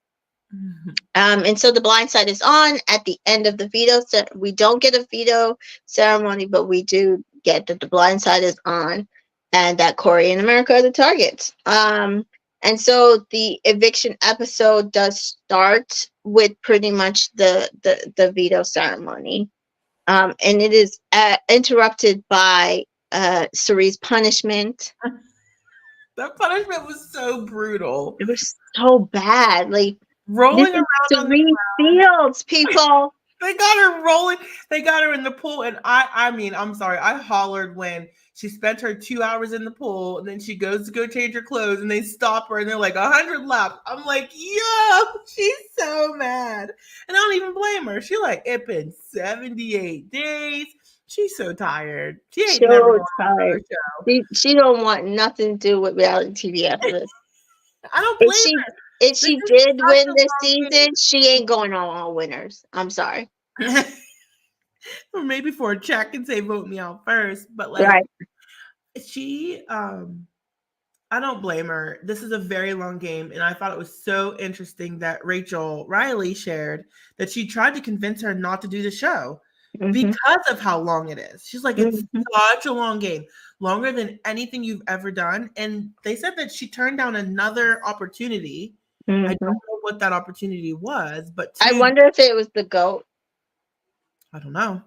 And so the blind side is on at the end of the veto. So we don't get a veto ceremony, but we do get that the blind side is on, and that Corey and America are the targets. And so the eviction episode does start with pretty much the veto ceremony. And it is interrupted by Cerie's punishment. That punishment was so brutal. It was so bad. Like, this Rolling is around on the Cerie Fields, people. They got her rolling. They got her in the pool, and I mean, I'm sorry. I hollered when she spent her 2 hours in the pool, and then she goes to go change her clothes, and they stop her, and they're like 100 laps. I'm like, yo, she's so mad, and I don't even blame her. She like it been 78 days. She's so tired. She ain't never So going to another tired. show. She don't want nothing to do with reality TV after this. I don't If blame she her. if This she is did such win a this long season, she ain't going on all winners. I'm sorry. game. Or maybe for a check and say vote me out first, but like Right. she I don't blame her. This is a very long game, and I thought it was so interesting that Rachel Riley shared that she tried to convince her not to do the show Mm-hmm. because of how long it is. She's like, it's Mm-hmm. such a long game, longer than anything you've ever done. And they said that she turned down another opportunity. I don't Mm-hmm. know what that opportunity was, but I two, wonder if it was the goat. I don't know.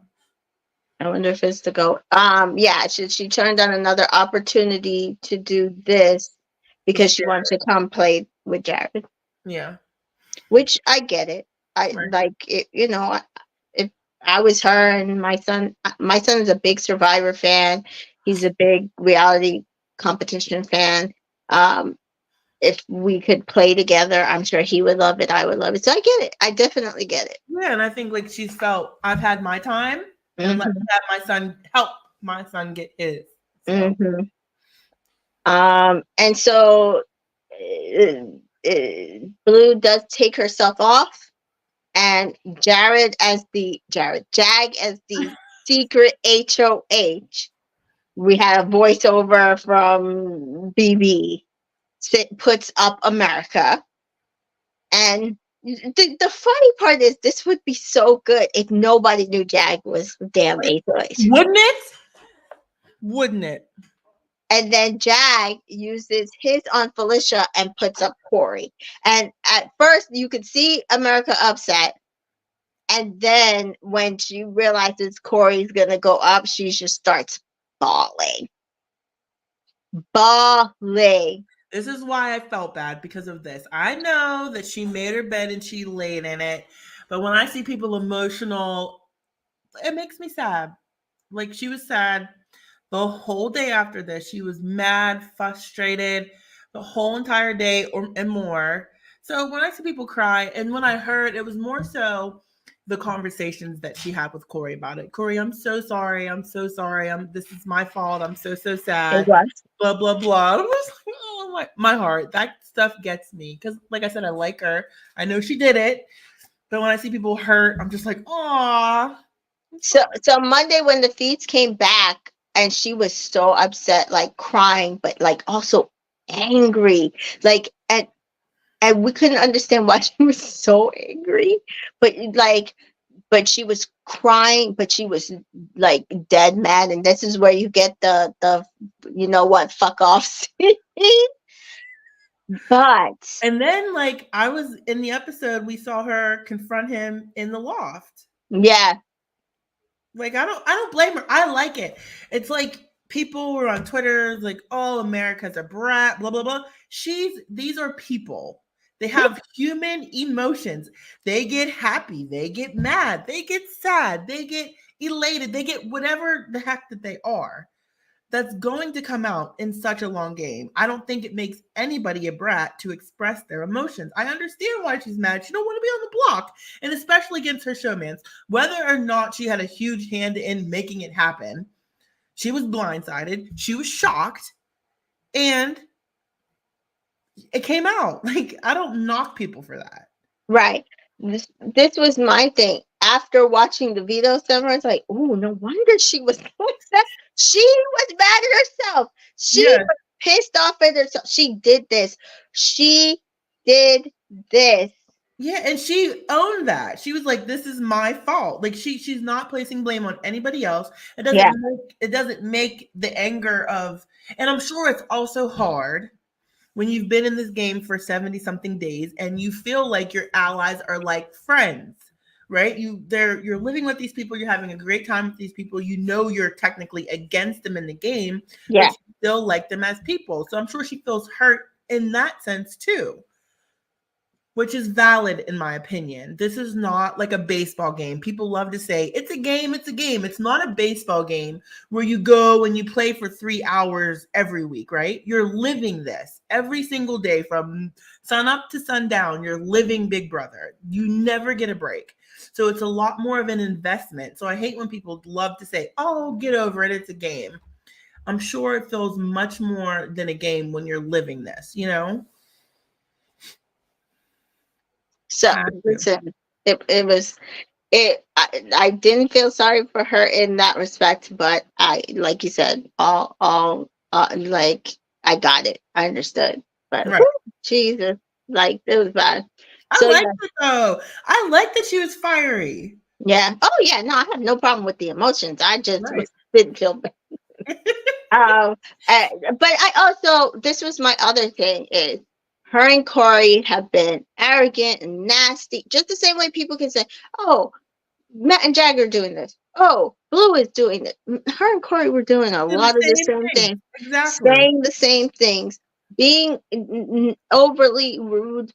I wonder if it's the goat. Yeah, she turned down another opportunity to do this because she wanted to come play with Jared. Yeah. Which I get it. I Right. like it. If I was her and my son. My son is a big Survivor fan. He's a big reality competition fan. Um, if we could play together, I'm sure he would love it. I would love it. So I get it. I definitely get it. Yeah, and I think like she's felt I've had my time, and let me Hmm. have my son help my son get his. So Hmm. And so Blue does take herself off, and Jag as the secret HOH. We had a voiceover from BB puts up America. And the funny part is, this would be so good if nobody knew Jag was damn HOH. wouldn't it? Wouldn't it? And then Jag uses his on Felicia and puts up Corey. And at first, you could see America upset. And then when she realizes Corey's going to go up, she just starts bawling. Bawling. This is why I felt bad because of this. I know that she made her bed and she laid in it, but when I see people emotional, it makes me sad. Like she was sad the whole day after this. She was mad, frustrated the whole entire day or and more. So when I see people cry, and when I heard it was more so the conversations that she had with Corey about it. Corey, I'm so sorry. I'm so sorry. This is my fault. I'm so It sad. was. Blah blah blah. I was like, oh my heart. That stuff gets me because, like I said, I like her. I know she did it, but when I see people hurt, I'm just like, oh. So Monday when the feeds came back and she was so upset, like crying, but like also angry, like and we couldn't understand why she was so angry, but but she was crying, but she was like dead mad, and this is where you get the you know what, fuck off scene. But And then, like, I was in the episode, we saw her confront him in the loft. yeah, Like, I don't blame her. I like it. It's like people were on Twitter like, "Oh, America's a brat," blah blah blah. These are people. They have human emotions. They get happy. They get mad. They get sad. They get elated. They get whatever the heck that they are. That's going to come out in such a long game. I don't think it makes anybody a brat to express their emotions. I understand why she's mad. She don't want to be on the block, and especially against her showmans. Whether or not she had a huge hand in making it happen, she was blindsided. She was shocked, and it came out. Like, I don't knock people for that. right. This was my thing. After watching the Veto summer, it's like, oh, no wonder she was like that. She was mad at herself. She Yes. was pissed off at herself. She did this. She did this. Yeah, and she owned that. She was like, "This is my fault." Like she's not placing blame on anybody else. Yeah. It doesn't make the anger of, and I'm sure it's also hard when you've been in this game for 70 something days and you feel like your allies are like friends, right? You're living with these people, you're having a great time with these people. You know you're technically against them in the game, Yeah. but you still like them as people. So I'm sure she feels hurt in that sense too, which is valid in my opinion. This is not like a baseball game. People love to say it's a game, it's a game. It's not a baseball game where you go and you play for 3 hours every week, right? You're living this every single day from sun up to sundown. You're living Big Brother. You never get a break. So it's a lot more of an investment. So I hate when people love to say, "Oh, get over it, it's a game." I'm sure it feels much more than a game when you're living this, you know? So listen, it was I didn't feel sorry for her in that respect, but I, like you said, all like I got it. I understood. But Right. whew, Jesus, like it was bad. I So like yeah, it though. I like that she was fiery. yeah. Oh yeah, no, I have no problem with the emotions. I just Right. didn't feel bad. Um, but I also, this was my other thing is, her and Corey have been arrogant and nasty, just the same way people can say, "Oh, Matt and Jagger are doing this. Oh, Blue is doing it." Her and Corey were doing a They're the lot of the same same thing. things, Exactly. saying the same things, being overly rude.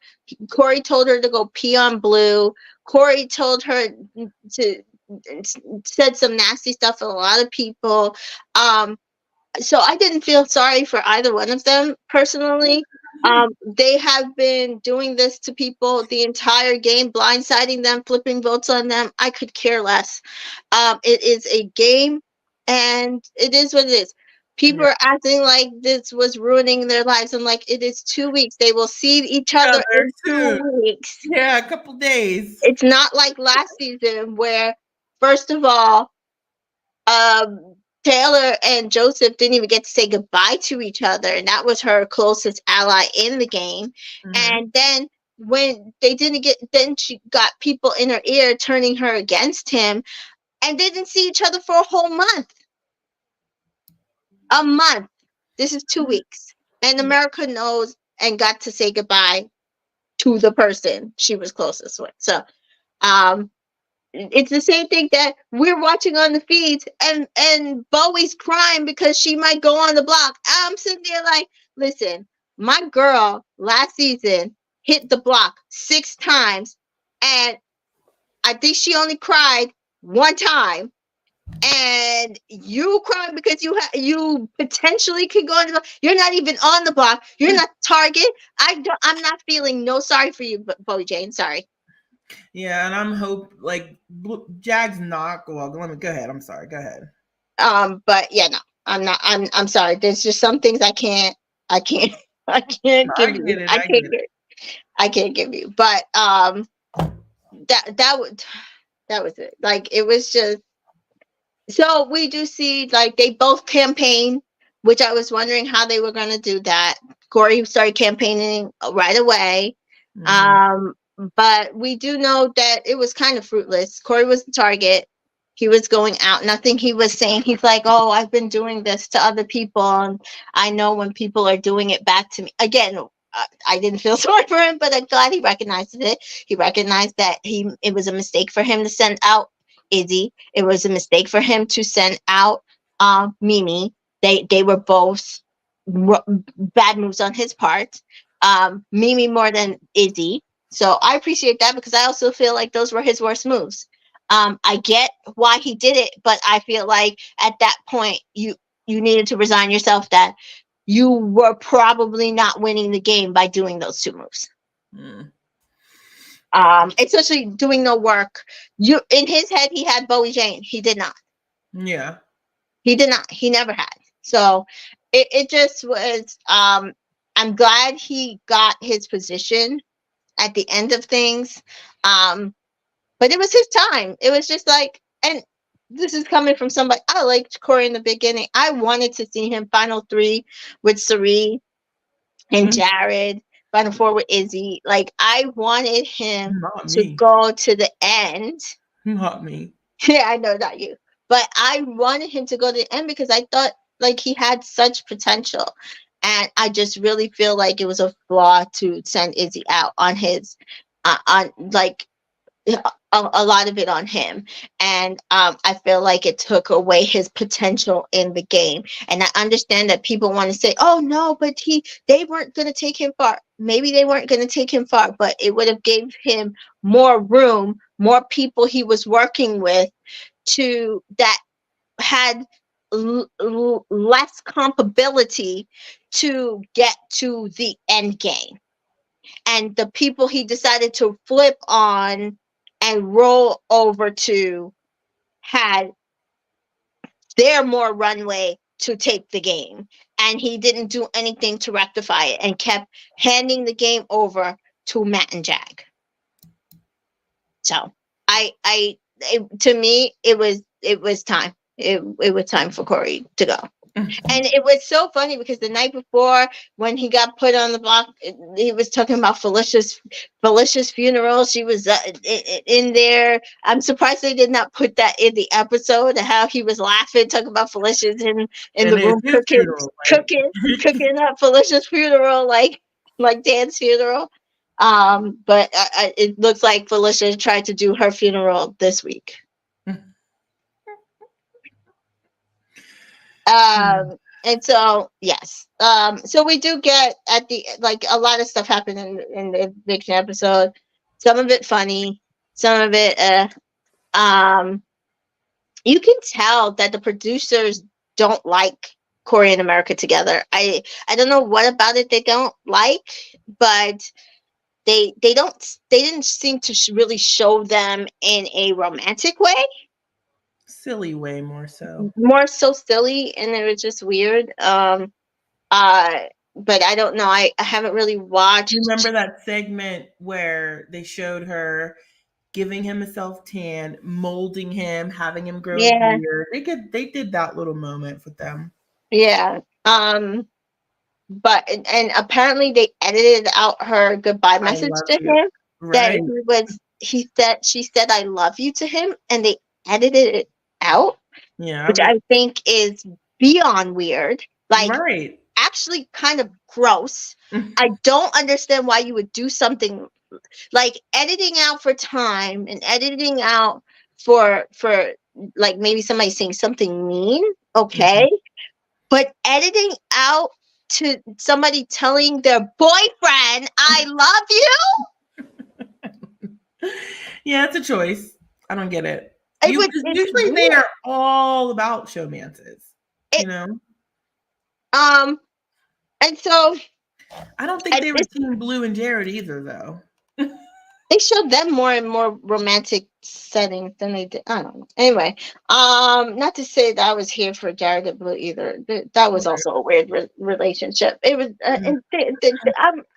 Corey told her to go pee on Blue. Corey told her to said some nasty stuff to a lot of people. Um, so I didn't feel sorry for either one of them personally. They have been doing this to people the entire game, blindsiding them, flipping votes on them. I could care less. It is a game, and it is what it is. People Yeah. are acting like this was ruining their lives. I'm like, it is 2 weeks. They will see each other Other in soon. 2 weeks. Yeah, a couple days. It's not like last season where, first of all, um, Taylor and Joseph didn't even get to say goodbye to each other, and that was her closest ally in the game. Mhm. And then when they didn't get, then she got people in her ear turning her against him, and they didn't see each other for a whole month. A month. This is 2 weeks, and Yeah. America knows and got to say goodbye to the person she was closest with. So, um, it's the same thing that we're watching on the feeds, and Bowie's crying because she might go on the block. I'm sitting there like, listen, my girl last season hit the block 6 times, and I think she only cried one time. And you crying because you potentially could go on the block. You're not even on the block. You're not the target. I'm not feeling no sorry for you, Bowie Jane. Sorry. Yeah, and I'm like Jag's not well. Let me go ahead. I'm sorry. Go ahead. But yeah, no, I'm not. I'm sorry. There's just some things I can't, I can't I give get you. it. I get it. I can't give you. But that would that was it. Like it was just. So we do see like they both campaign, which I was wondering how they were going to do that. Corey started campaigning right away. Mhm. Um, but we do know that it was kind of fruitless. Corey was the target. He was going out. Nothing he was saying. He's like, oh, I've been doing this to other people. And I know when people are doing it back to me. Again, I didn't feel sorry for him, but I'm glad he recognized it. He recognized that it was a mistake for him to send out Izzy. It was a mistake for him to send out Mimi. They were both bad moves on his part. Mimi more than Izzy. So I appreciate that because I also feel like those were his worst moves. I get why he did it, but I feel like at that point you needed to resign yourself that you were probably not winning the game by doing those two moves. Mm. Especially doing no work. You in his head he had Bowie Jane. He did not. Yeah. He did not. He never had. So it just was I'm glad he got his position at the end of things. But it was his time. It was just like, and this is coming from somebody I liked Corey in the beginning. I wanted to see him final three with Sari and Mhm. Jared, final four with Izzy. Like I wanted him Not to me. go to the end. Not me. Yeah, I know, not you. But I wanted him to go to the end because I thought like he had such potential. And I just really feel like it was a flaw to send Izzy out on his on like a lot of it on him. And I feel like it took away his potential in the game. And I understand that people want to say, oh no, but they weren't going to take him far. Maybe they weren't going to take him far, but it would have gave him more room, more people he was working with to that had less compatibility to get to the end game. And the people he decided to flip on and roll over to had their more runway to take the game. And he didn't do anything to rectify it and kept handing the game over to Matt and Jag. So to me, it was time. It was time for Corey to go. And it was so funny because the night before, when he got put on the block, he was talking about Felicia's funeral. She was in there. I'm surprised they did not put that in the episode. How he was laughing, talking about Felicia's in And the it's room his funeral. Like, cooking up Felicia's funeral, like Dan's funeral. But it looks like Felicia tried to do her funeral this week. And so yes, so we do get at the like a lot of stuff happened in the eviction episode. Some of it funny, some of it you can tell that the producers don't like Corey and America together. I don't know what about it they don't like, but they didn't seem to really show them in a romantic way. Silly way more so. More so silly, and it was just weird. Uh, but I don't know. I haven't really You watched. remember that segment where they showed her giving him a self tan, molding him, having him grow a Yeah, beard. They did that little moment with them. yeah. But and apparently they edited out her goodbye I message love to you. him. That Right. he said she said I love you to him, and they edited it out, Yeah. which I think is beyond weird. Like, Right. actually kind of gross. I don't understand why you would do something like editing out for time and editing out for like maybe somebody saying something mean, okay, but editing out to somebody telling their boyfriend I love you. Yeah, it's a choice. I don't get it. It's Usually they weird. are all about showmances, It you know? um and so I don't think at they were this Team Blue and Jared either, though. they showed them more and more romantic settings than they did. I don't know. Anyway, not to say that I was here for Jared and Blue either. That was Right. also a weird relationship. It was, Mm. and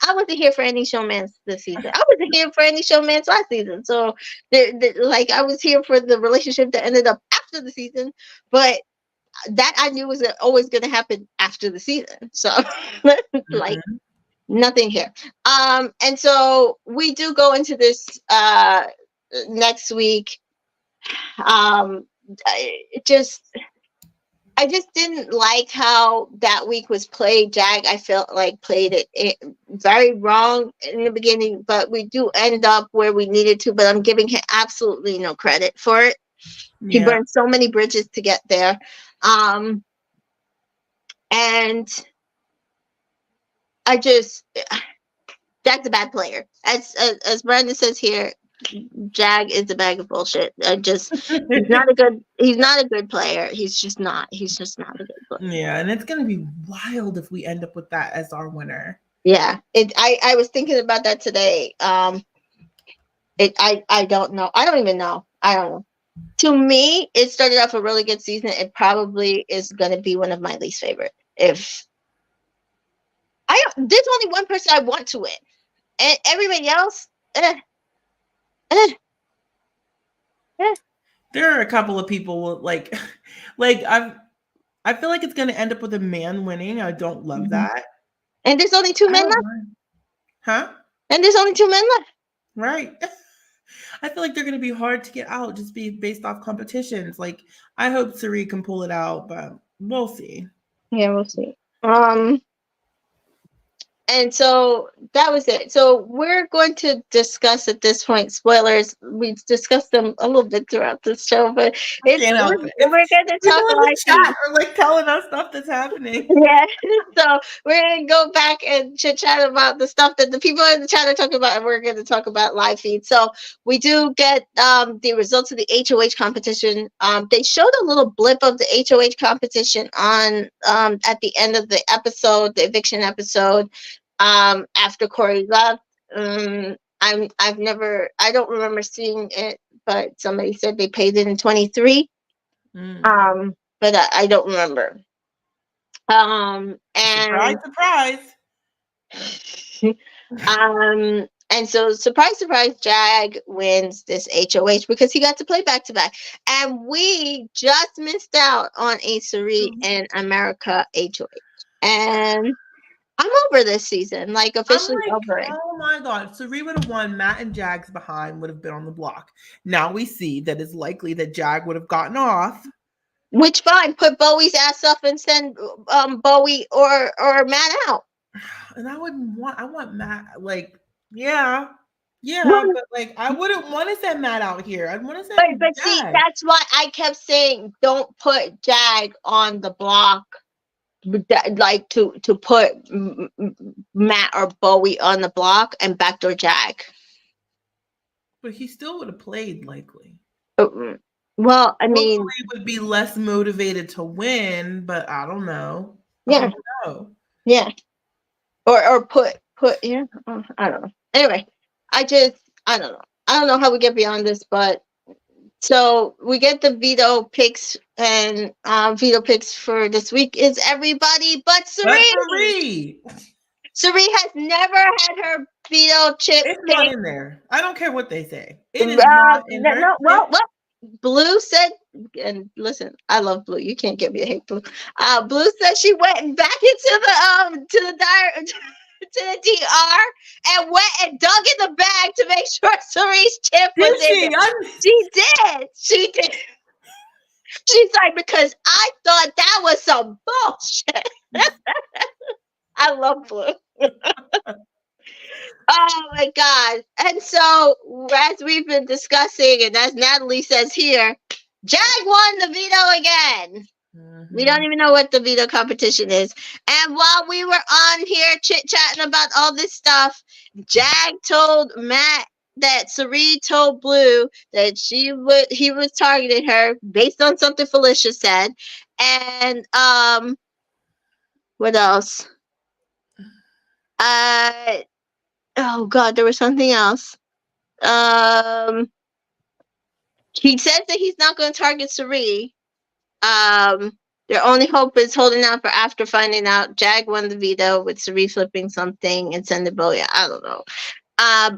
I wasn't here for any showmans this season. I wasn't here for any showmans last season. So, like, I was here for the relationship that ended up after the season, but that I knew was always going to happen after the season. So, like, Mhm. nothing here. And so we do go into this next week. It just I just didn't like how that week was played. Jag, I felt like played it very wrong in the beginning, but we do end up where we needed to. But I'm giving him absolutely no credit for it. He Yeah. burned so many bridges to get there. Um, and I just Jack's a bad player. As Brandon says here, Jag is a bag of bullshit. He's not a good player. He's just not. He's just not a good player. Yeah, and it's gonna be wild if we end up with that as our winner. Yeah. I was thinking about that today. I don't know. I don't even know. I don't know. To me, it started off a really good season. It probably is gonna be one of my least favorite. If there's only one person I want to win. And everybody else, eh, eh, eh. There are a couple of people like I feel like it's gonna end up with a man winning. I don't love Mhm. that. And there's only two I men don't left. mind. Huh? And there's only two men left. Right. I feel like they're gonna be hard to get out just be based off competitions. Like I hope Sari can pull it out, but we'll see. Yeah, we'll see. And so that was it. So we're going to discuss at this point spoilers. We discussed them a little bit throughout this show, but I can't help it. we're going to People talk in the like chat are like telling us stuff that's happening. yeah. So we're gonna go back and chit chat about the stuff that the people in the chat are talking about, and we're gonna talk about live feed. So we do get the results of the HOH competition. They showed a little blip of the HOH competition on at the end of the episode, the eviction episode, after Corey left. I don't remember seeing it, but somebody said they paid it in 23. Mm. But I don't remember. Surprise, And surprise. and so surprise, surprise, Jag wins this HOH because he got to play back to back, and we just missed out on a Suri and America HOH, and I'm over this season, like I'm officially like, over it. oh my god. Sari would have won. Matt and Jag's behind would have been on the block. Now we see that it's likely that Jag would have gotten off. Which fine, put Bowie's ass up and send Bowie or Matt out. And I want Matt, like, yeah. Yeah, but like I wouldn't want to send Matt out here. I'd want to send But see, Jag. that's why I kept saying don't put Jag on the block, like to put Matt or Bowie on the block and backdoor Jag. But he still would have played likely. Mm-mm. Well, I mean, Hopefully would be less motivated to win, but I don't know. I yeah, don't know. yeah. Or put yeah. I don't know. Anyway, I just I don't know. I don't know how we get beyond this, but so we get the veto picks, and veto picks for this week is everybody but But Sari. Marie, Sari has never had her veto chip it's not pick. in there. I don't care what they say. It is not in her No, chip. well, Blue said, and listen, I love Blue. You can't get me to hate Blue. Blue said she went back into the to the DR and went and dug in the bag to make sure Sari's chip was Did in she? there. She did. She did. She's like, because I thought that was some bullshit. I love Blue. Oh my God. And so, as we've been discussing, and as Natalie says here, Jag won the veto again. We don't even know what the veto competition is. And while we were on here chit chatting about all this stuff, Jag told Matt that Sari told Blue that he was targeting her based on something Felicia said. And what else? Oh God, there was something else. He says that he's not going to target Sari. Their only hope is holding out for after finding out Jag won the veto with Sari flipping something and sending Boya. I don't know.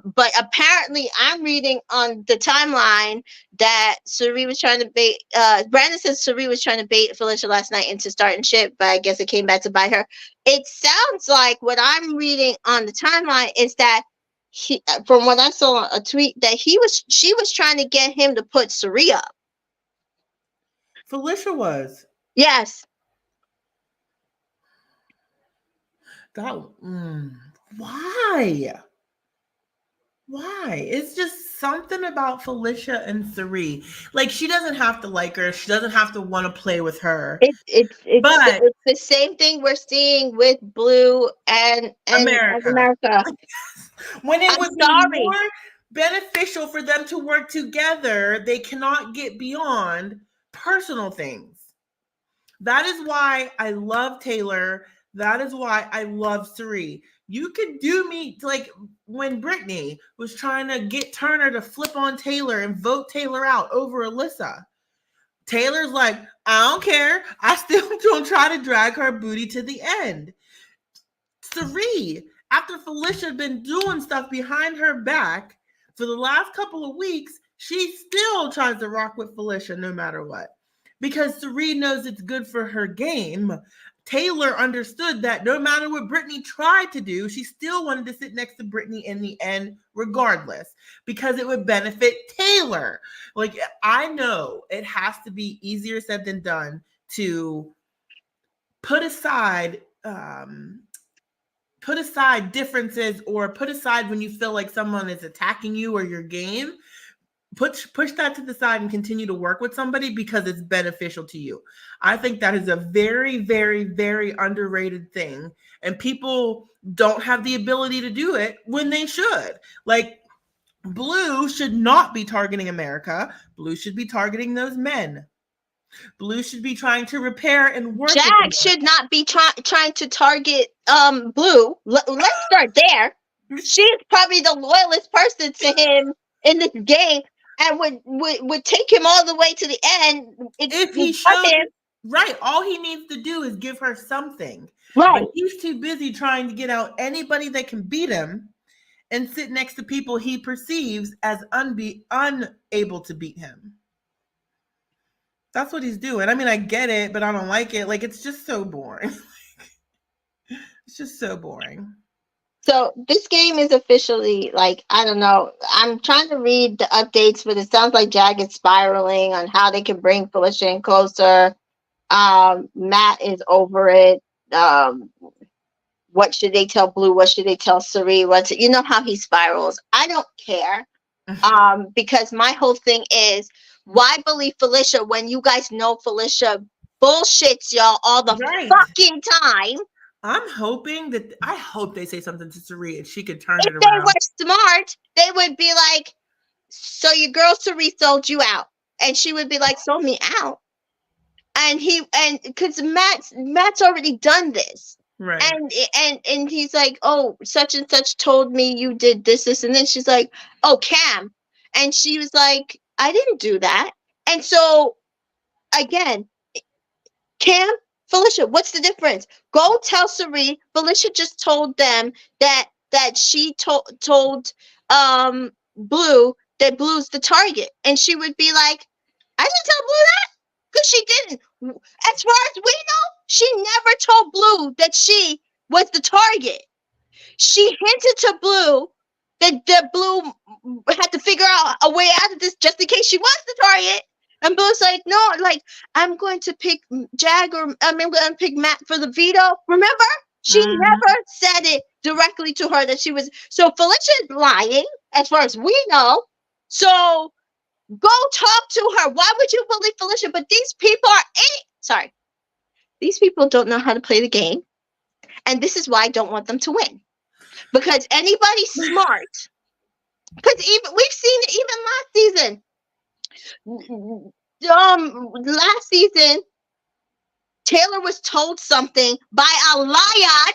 But apparently, I'm reading on the timeline that Sari was trying to bait. Brandon says Sari was trying to bait Felicia last night into starting shit, but I guess it came back to bite her. It sounds like what I'm reading on the timeline is that he, from what I saw a tweet, that she was trying to get him to put Sari up. Felicia was. Yes. That why? Why? It's just something about Felicia and Sari. Like, she doesn't have to like her. She doesn't have to want to play with her. It's But the same thing we're seeing with Blue and America. America. When it I'm would be sorry. more beneficial for them to work together, they cannot get beyond personal things. That is why I love Taylor. That is why I love Sari. You could do me like when Brittany was trying to get Turner to flip on Taylor and vote Taylor out over Alyssa. Taylor's like, I don't care. I still don't try to drag her booty to the end. Sari, after Felicia had been doing stuff behind her back for the last couple of weeks, she still tries to rock with Felicia no matter what. Because Sari knows it's good for her game. Taylor understood that no matter what Brittany tried to do, she still wanted to sit next to Brittany in the end, regardless, because it would benefit Taylor. Like, I know it has to be easier said than done to put aside differences, or put aside when you feel like someone is attacking you or your game. Push that to the side and continue to work with somebody because it's beneficial to you. I think that is a very, very, very underrated thing. And people don't have the ability to do it when they should. Like, Blue should not be targeting America. Blue should be targeting those men. Blue should be trying to repair and work with Jag should not be trying to target Blue. Let's start there. She is probably the loyalist person to him in this game, and would take him all the way to the end. If he shows him. Right, all he needs to do is give her something. Right. But he's too busy trying to get out anybody that can beat him and sit next to people he perceives as unable to beat him. That's what he's doing. I mean, I get it, but I don't like it. Like, it's just so boring. It's just so boring. So this game is officially, like, I don't know. I'm trying to read the updates, but it sounds like Jag is spiraling on how they can bring Felicia in closer. Matt is over it. What should they tell Blue? What should they tell Sari? You know how he spirals. I don't care. Because my whole thing is, why believe Felicia when you guys know Felicia bullshits y'all all the fucking time? I hope they say something to Sari and she could turn it around. If they were smart, they would be like, so your girl Sari sold you out. and she would be like, "Sold me out." And because Matt's already done this. Right. And he's like, "Oh, such and such told me you did this, and then she's like, "Oh, Cam," and she was like, "I didn't do that." And so again, Cam, Felicia, what's the difference? Go tell Sari. Felicia just told them that she told Blue that Blue's the target, and she would be like, "I didn't tell Blue that because she didn't." As far as we know, she never told Blue that she was the target. She hinted to Blue that Blue had to figure out a way out of this just in case she was the target. And Blue's like, "No, like, I'm going to pick Jag, or I'm going to pick Matt for the veto." Remember? She never said it directly to her that she was. So Felicia is lying, as far as we know. So go talk to her. Why would you believe Felicia? But these people are sorry. These people don't know how to play the game. And this is why I don't want them to win. Because anybody smart, because even we've seen it even last season, Taylor was told something by a liar.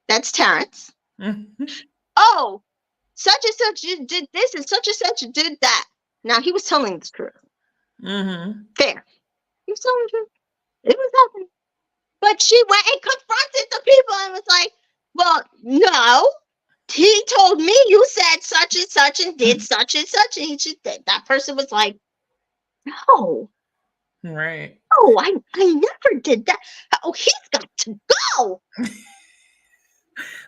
That's Terrence. Oh, such and such did this and such did that. Now he was telling the truth. Fair. He was telling the truth. It was happening. But she went and confronted the people and was like, "Well, no. He told me you said such and such and did such and such." And that person was like, "No. Right. Oh, I never did that. Oh, he's got to go."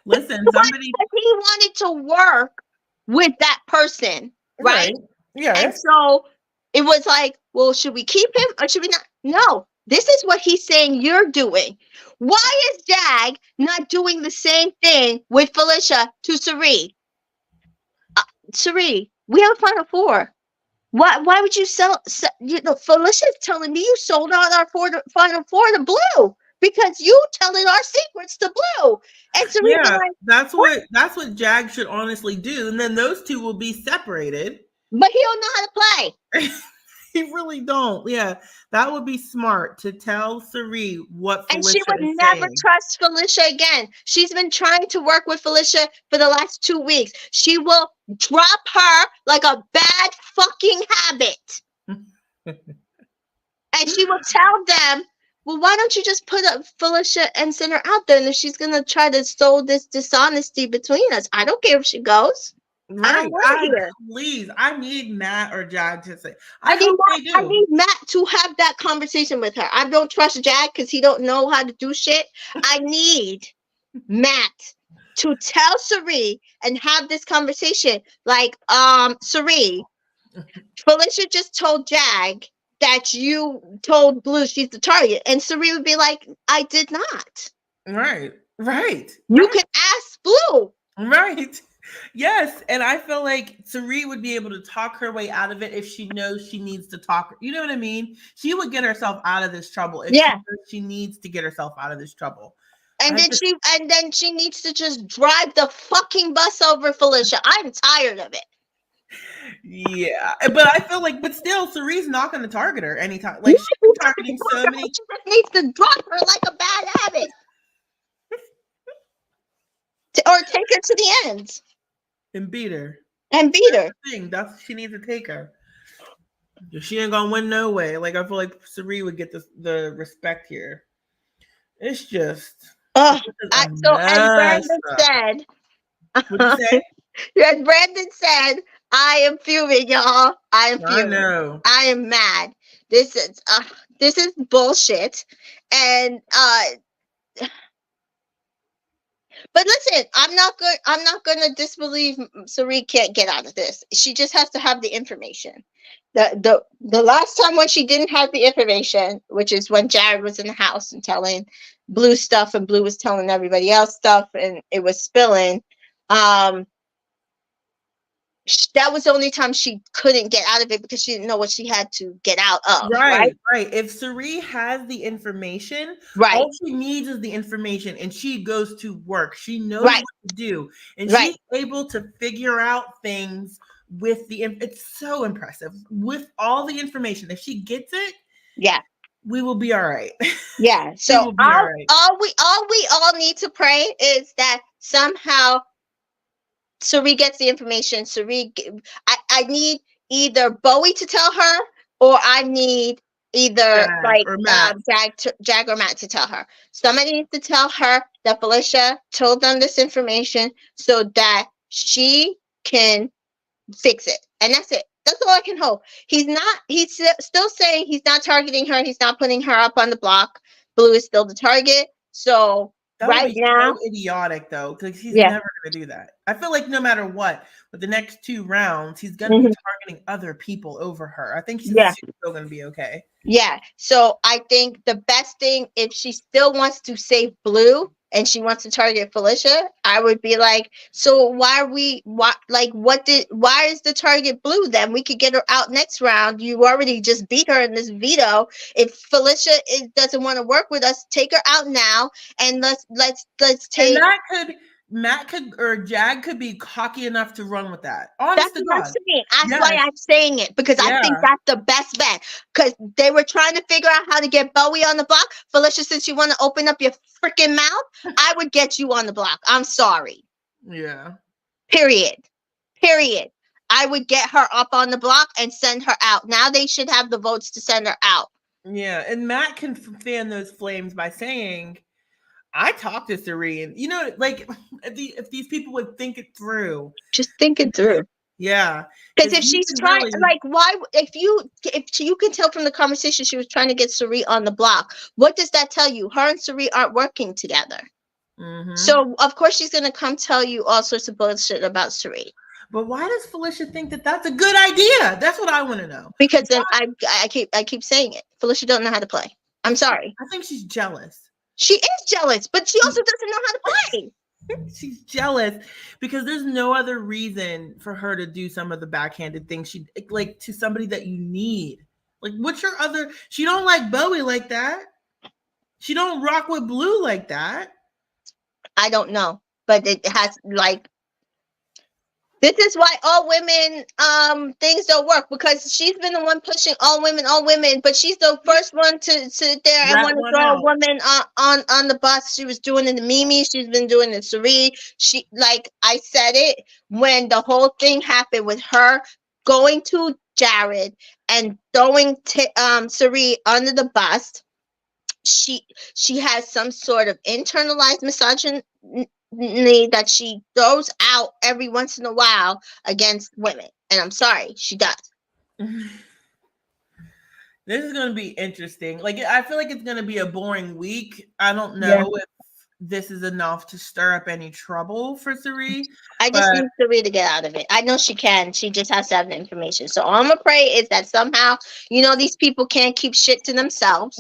Listen, somebody. He wanted to work with that person, right? Yeah. And so it was like, well, should we keep him or should we not? No. This is what he's saying you're doing. Why is Jag not doing the same thing with Felicia to Sari? Sari, we have a Final Four. Why would you sell? Felicia's telling me you sold out our Final Four to Blue because you telling our secrets to Blue. And Sari, yeah, that's what Jag should honestly do, and then those two will be separated. But he don't know how to play. He really don't. Yeah, that would be smart to tell Sari what Felicia is saying. And she would never trust Felicia again. She's been trying to work with Felicia for the last 2 weeks. She will drop her like a bad fucking habit. And she will tell them, "Well, why don't you just put up Felicia and send her out there? And if she's going to try to sow this dishonesty between us, I don't care if she goes." Right. Please, I need Matt or Jag to say. I need Matt to have that conversation with her. I don't trust Jag because he don't know how to do shit. I need Matt to tell Sari and have this conversation. Like, Sari, Felicia just told Jag that you told Blue she's the target, and Sari would be like, "I did not." Right. You can ask Blue. Right. Yes, and I feel like Sari would be able to talk her way out of it if she knows she needs to talk. You know what I mean? She would get herself out of this trouble if she needs to get herself out of this trouble. And then she needs to just drive the fucking bus over Felicia. I'm tired of it. Yeah, but I feel like, but still, Sari's not going to target her anytime. Like, she's targeting so many. She just needs to drop her like a bad habit, or take her to the end. And beat her. That's she needs to take her. She ain't gonna win no way. Like, I feel like Sari would get the respect here. It's just. And Brandon said. What'd you say? And Brandon said, "I am fuming, y'all. I am fuming. I know. I am mad. This is bullshit." And but listen, I'm not going to disbelieve Sari can't get out of this. She just has to have the information. The last time when she didn't have the information, which is when Jared was in the house and telling Blue stuff, and Blue was telling everybody else stuff, and it was spilling. That was the only time she couldn't get out of it because she didn't know what she had to get out of. Right. If Sari has the information, right, all she needs is the information, and she goes to work. She knows what to do, and she's able to figure out things with it's so impressive with all the information. If she gets it, Yeah. we will be all right. Yeah. We So will be all right. all we need to pray is that somehow Suri gets the information. I need either Bowie to tell her, or I need either Jag like or Matt. Jag or Matt to tell her. Somebody needs to tell her that Felicia told them this information so that she can fix it, and that's it. That's all I can hope. Still saying he's not targeting her. He's not putting her up on the block. Blue is still the target. So That would right be now, so idiotic, though, because he's yeah. never going to do that. I feel like no matter what, with the next 2 rounds, he's going to be Mhm. targeting other people over her. I think she's Yeah. still going to be okay. Yeah. So I think the best thing, if she still wants to save Blue and she wants to target Felicia, I would be like, so why is the target Blue then? We could get her out next round. You already just beat her in this veto. If Felicia doesn't want to work with us, take her out now, and let's take. And Matt could, or Jag could be cocky enough to run with that. Honest That's to what I'm God. saying. That's Yes. why I'm saying it, because I think Yeah. that's the best bet. Because they were trying to figure out how to get Bowie on the block. Felicia, since you want to open up your freaking mouth, I would get you on the block. I'm sorry. Yeah. Period. Period. I would get her up on the block and send her out. Now they should have the votes to send her out. Yeah. And Matt can fan those flames by saying, I talked to Serene. You know, like if these people would think it through. Just think it through. Yeah. Because if she's trying, really, like, why? If you can tell from the conversation she was trying to get Suri on the block, what does that tell you? Her and Suri aren't working together. Mm-hmm. So of course she's gonna come tell you all sorts of bullshit about Suri. But why does Felicia think that that's a good idea? That's what I want to know. Because then I keep saying it. Felicia don't know how to play. I'm sorry. I think she's jealous. She is jealous, but she also doesn't know how to play. She's jealous because there's no other reason for her to do some of the backhanded things she like to somebody that you need. Like, what's your other? She don't like Bowie like that. She don't rock with Blue like that. I don't know, but it has like. This is why all women things don't work, because she's been the one pushing all women, but she's the first one to sit there and want to throw a woman on the bus. She was doing it to Mimi, she's been doing it to Suri. She, like I said it when the whole thing happened with her going to Jared and throwing Suri under the bus. She has some sort of internalized misogyny that she throws out every once in a while against women, and I'm sorry, she does. This is going to be interesting. Like, I feel like it's going to be a boring week. I don't know if this is enough to stir up any trouble for Suri. I just need Suri to get out of it. I know she can. She just has to have the information. So all I'm gonna pray is that somehow, these people can't keep shit to themselves.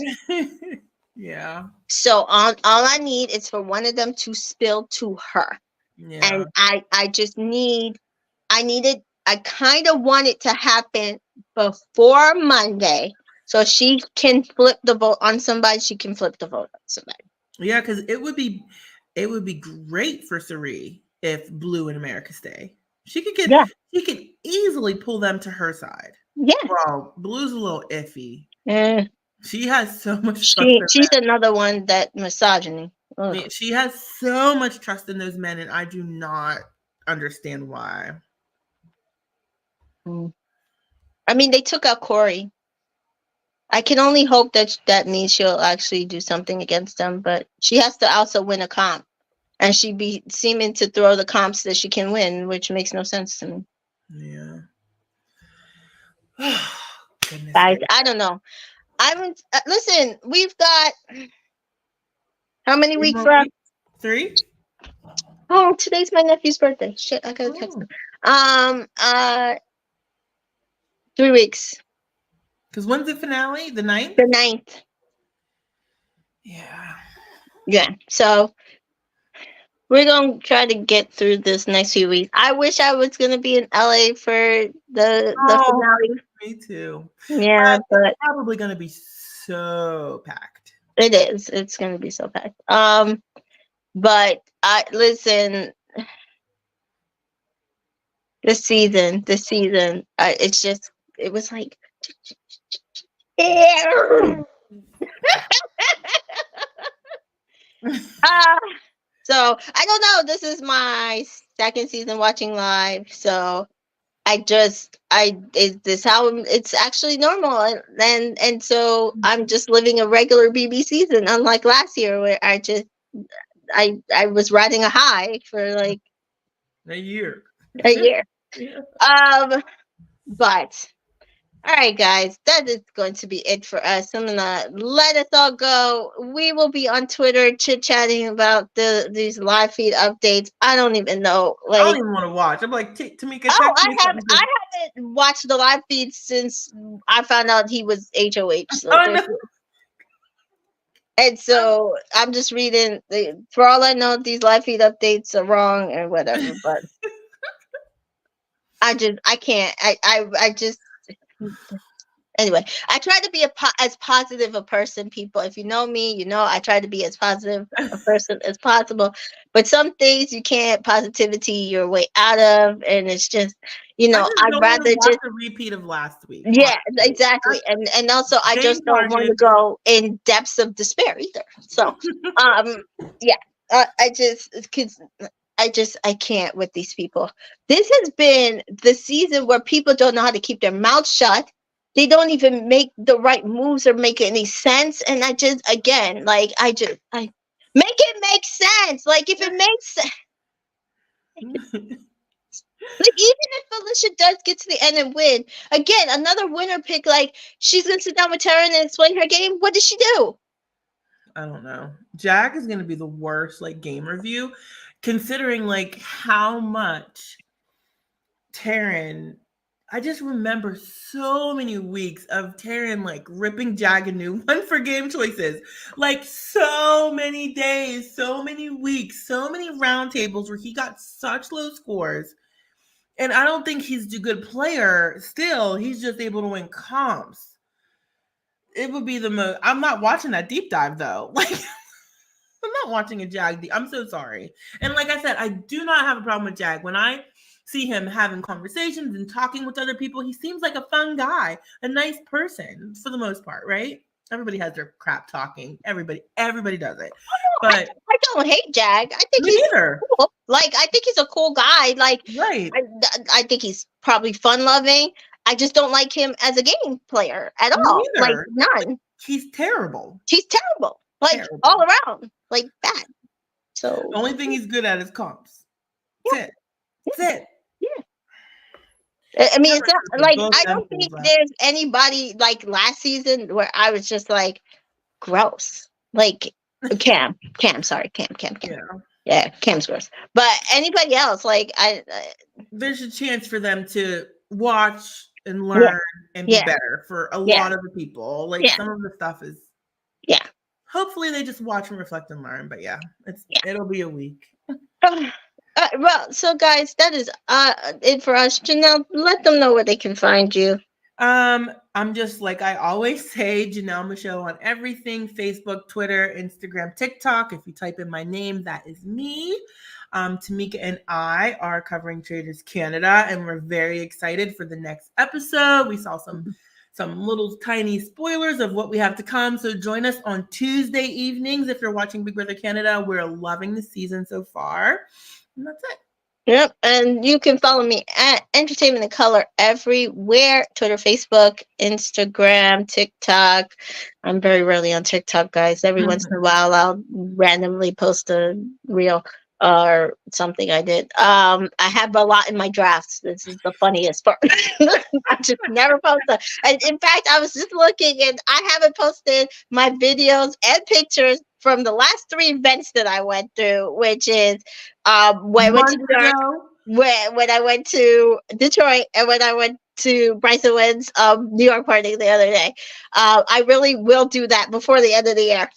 Yeah. So all I need is for one of them to spill to her. Yeah. And I kind of want it to happen before Monday, so she can flip the vote on somebody. She can flip the vote on somebody. Yeah, because it would be great for Suri if Blue and America stay. She could easily pull them to her side. Yeah. Well, Blue's a little iffy. She has so much. She's another one that misogyny. I mean, she has so much trust in those men, and I do not understand why. I mean, they took out Corey. I can only hope that means she'll actually do something against them, but she has to also win a comp, and she be seeming to throw the comps that she can win, which makes no sense to me. Yeah. Guys, I don't know. Listen, we've got how many weeks left? 3. Oh, today's my nephew's birthday. Shit, I gotta text him. 3 weeks. Because when's the finale? The 9th? The 9th. Yeah. Yeah. So we're gonna try to get through this next few weeks. I wish I was gonna be in LA for the finale. Me too. Yeah, but it's probably gonna be so packed. It is. It's gonna be so packed. But listen, this season, it's just, it was like, uh, so I don't know. This is my second season watching live, so is this how it's actually normal, and so I'm just living a regular BB season, unlike last year where I was riding a high for like A year. a year. Yeah. But all right, guys, that is going to be it for us. I'm gonna let us all go. We will be on Twitter chit chatting about these live feed updates. I don't even know, I don't like, even want to watch. I'm like, Tamika, oh, text me something. I haven't watched the live feed since I found out he was HOH. So Oh there's, no. and so I'm just reading. For all I know, these live feed updates are wrong or whatever. But I can't. I just. Anyway, I try to be as positive a person, people. If you know me, you know I try to be as positive a person as possible. But some things you can't positivity your way out of, and it's just, I just I'd don't want to rather watch just, a repeat of last week. yeah, Honestly, exactly. And also I Jane just don't want to Carnage. go in depths of despair either. So, yeah, I just, because I can't with these people. This has been the season where people don't know how to keep their mouth shut. They don't even make the right moves or make any sense. And I just, again, like, I make it make sense. Like, if it makes sense, like, even if Felicia does get to the end and win, again, another winner pick, like, she's going to sit down with Taryn and explain her game. What did she do? I don't know. Jack is going to be the worst like game review, considering like how much Taryn. I just remember so many weeks of Taryn like ripping Jag a new one for game choices. Like so many days, so many weeks, so many roundtables where he got such low scores. And I don't think he's a good player. Still, he's just able to win comps. It would be the most. I'm not watching that deep dive though. Like I'm not watching a Jag. I'm so sorry. And like I said, I do not have a problem with Jag. When I see him having conversations and talking with other people, he seems like a fun guy, a nice person for the most part, right? Everybody has their crap talking. Everybody does it. But I don't hate Jag. I think me he's neither. cool. Like, I think he's a cool guy. Like, Right. I think he's probably fun loving. I just don't like him as a game player at Me all. Like, neither. Like, none. he's terrible. He's terrible. Like, Terrible. all around. Like, bad. So The only thing he's good at is comps. yeah, That's it. That's it. yeah. I mean, it's not like, Both I them don't think fools up. there's anybody like last season where I was just like, gross. Like, sorry, Cam. Yeah. Yeah, Cam's gross. But anybody else, like, There's a chance for them to watch and learn and be yeah, better for a yeah, lot of the people. Like yeah, some of the stuff is yeah. hopefully they just watch and reflect and learn. But yeah, it'll be a week. Well, so guys, that is it for us. Janelle, let them know where they can find you. I'm just like I always say, Janelle Michaud on everything: Facebook, Twitter, Instagram, TikTok. If you type in my name, that is me. Tamika and I are covering Traders Canada, and we're very excited for the next episode. We saw some little tiny spoilers of what we have to come. So join us on Tuesday evenings if you're watching Big Brother Canada. We're loving the season so far. And that's it. Yep, and you can follow me at Entertainment in Color everywhere: Twitter, Facebook, Instagram, TikTok. I'm very rarely on TikTok, guys. Every once in a while, I'll randomly post a reel or something I did. I have a lot in my drafts. This is the funniest part. I just never post them. And in fact, I was just looking, and I haven't posted my videos and pictures from the last 3 events that I went through, which is when I went to New York, when I went to Detroit, and when I went to Bryson Wynn's New York party the other day. I really will do that before the end of the year.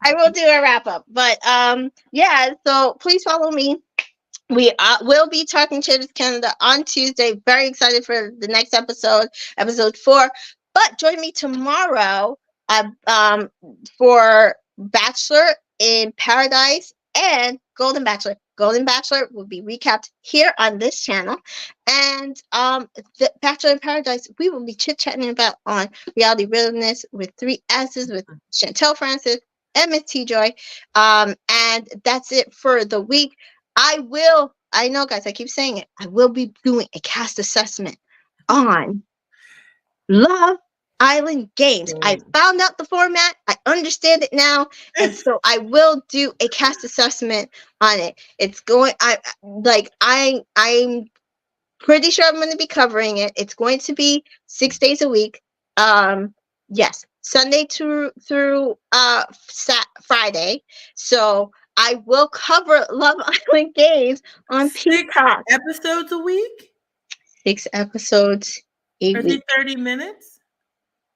I will do a wrap up. But yeah, so please follow me. We will be talking to Canada on Tuesday. Very excited for the next episode 4. But join me tomorrow for Bachelor in Paradise and Golden Bachelor. Golden Bachelor will be recapped here on this channel. And the Bachelor in Paradise, we will be chit-chatting about on Reality Realness with 3 S's with Chantel Francis and Miss T-Joy. And that's it for the week. I know guys, I keep saying it, I will be doing a cast assessment on Love Island Games. I found out the format. I understand it now, and so I will do a cast assessment on it. It's going. I'm pretty sure I'm going to be covering it. It's going to be 6 days a week. Yes, Sunday through Friday. So I will cover Love Island Games on Peacock. 6 episodes a week. 6 episodes a Are week. they 30 minutes?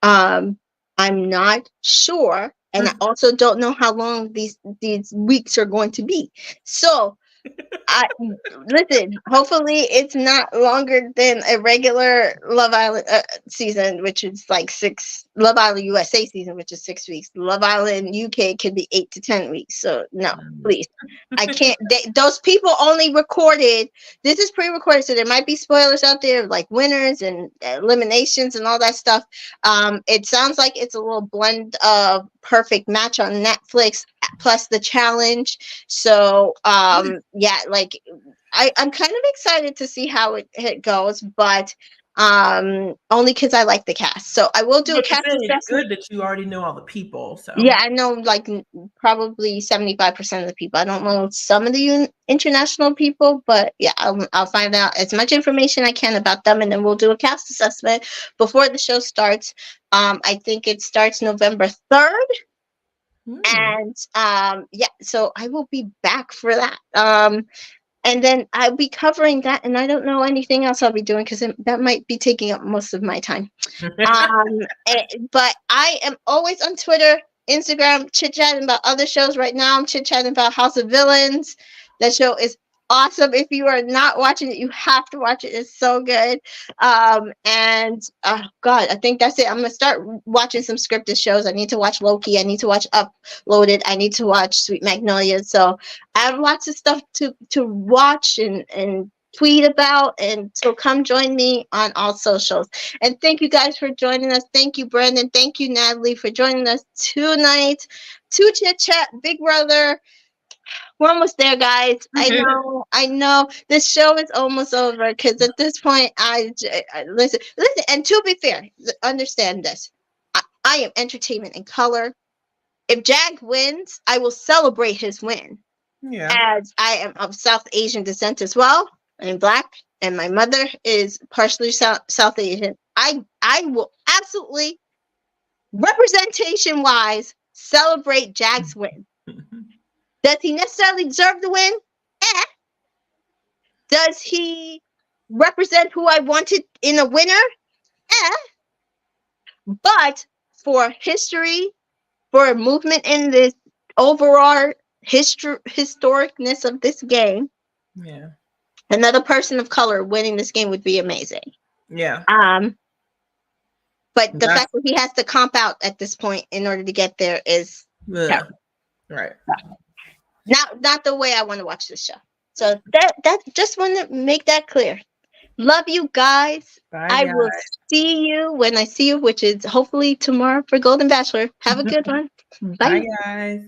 I'm not sure, and I also don't know how long these weeks are going to be. So, listen. Hopefully, it's not longer than a regular Love Island season, which is like 6. Love Island USA season, which is 6 weeks. Love Island UK can be 8 to 10 weeks. So no, please, I can't. Those people only recorded. This is pre-recorded, so there might be spoilers out there, like winners and eliminations and all that stuff. It sounds like it's a little blend of Perfect Match on Netflix plus the challenge. So yeah, like I'm kind of excited to see how it goes, but only because I like the cast. So I will do a cast assessment. It's good that you already know all the people. So yeah, I know like probably 75% of the people. I don't know some of the international people, but yeah, I'll find out as much information I can about them, and then we'll do a cast assessment before the show starts. I think it starts November 3rd. And yeah, so I will be back for that. And then I'll be covering that, and I don't know anything else I'll be doing because that might be taking up most of my time. But I am always on Twitter, Instagram, chit-chatting about other shows. Right now, I'm chit-chatting about House of Villains. That show is awesome. If you are not watching it, you have to watch it. It's so good. And God, I think that's it. I'm gonna start watching some scripted shows. I need to watch Loki. I need to watch Uploaded. I need to watch Sweet Magnolia. So I have lots of stuff to watch and tweet about, and so come join me on all socials. And thank you guys for joining us. Thank you, Brandon. Thank you, Natalie, for joining us tonight to Chit Chat Big Brother. We're almost there, guys. I know. This show is almost over because at this point, I listen. And to be fair, understand this. I am entertainment in color. If Jag wins, I will celebrate his win. Yeah. As I am of South Asian descent as well. I'm Black, and my mother is partially South Asian. I will absolutely, representation-wise, celebrate Jag's win. Does he necessarily deserve the win? Does he represent who I wanted in a winner? But for history, for a movement in this overall historicness of this game, yeah, another person of color winning this game would be amazing. Yeah. But the fact that he has to comp out at this point in order to get there is terrible. Right. Not the way I want to watch this show. So that just want to make that clear. Love you guys. Bye, I guys. will see you when I see you, which is hopefully tomorrow for Golden Bachelor. Have a good one. Bye. Bye, guys.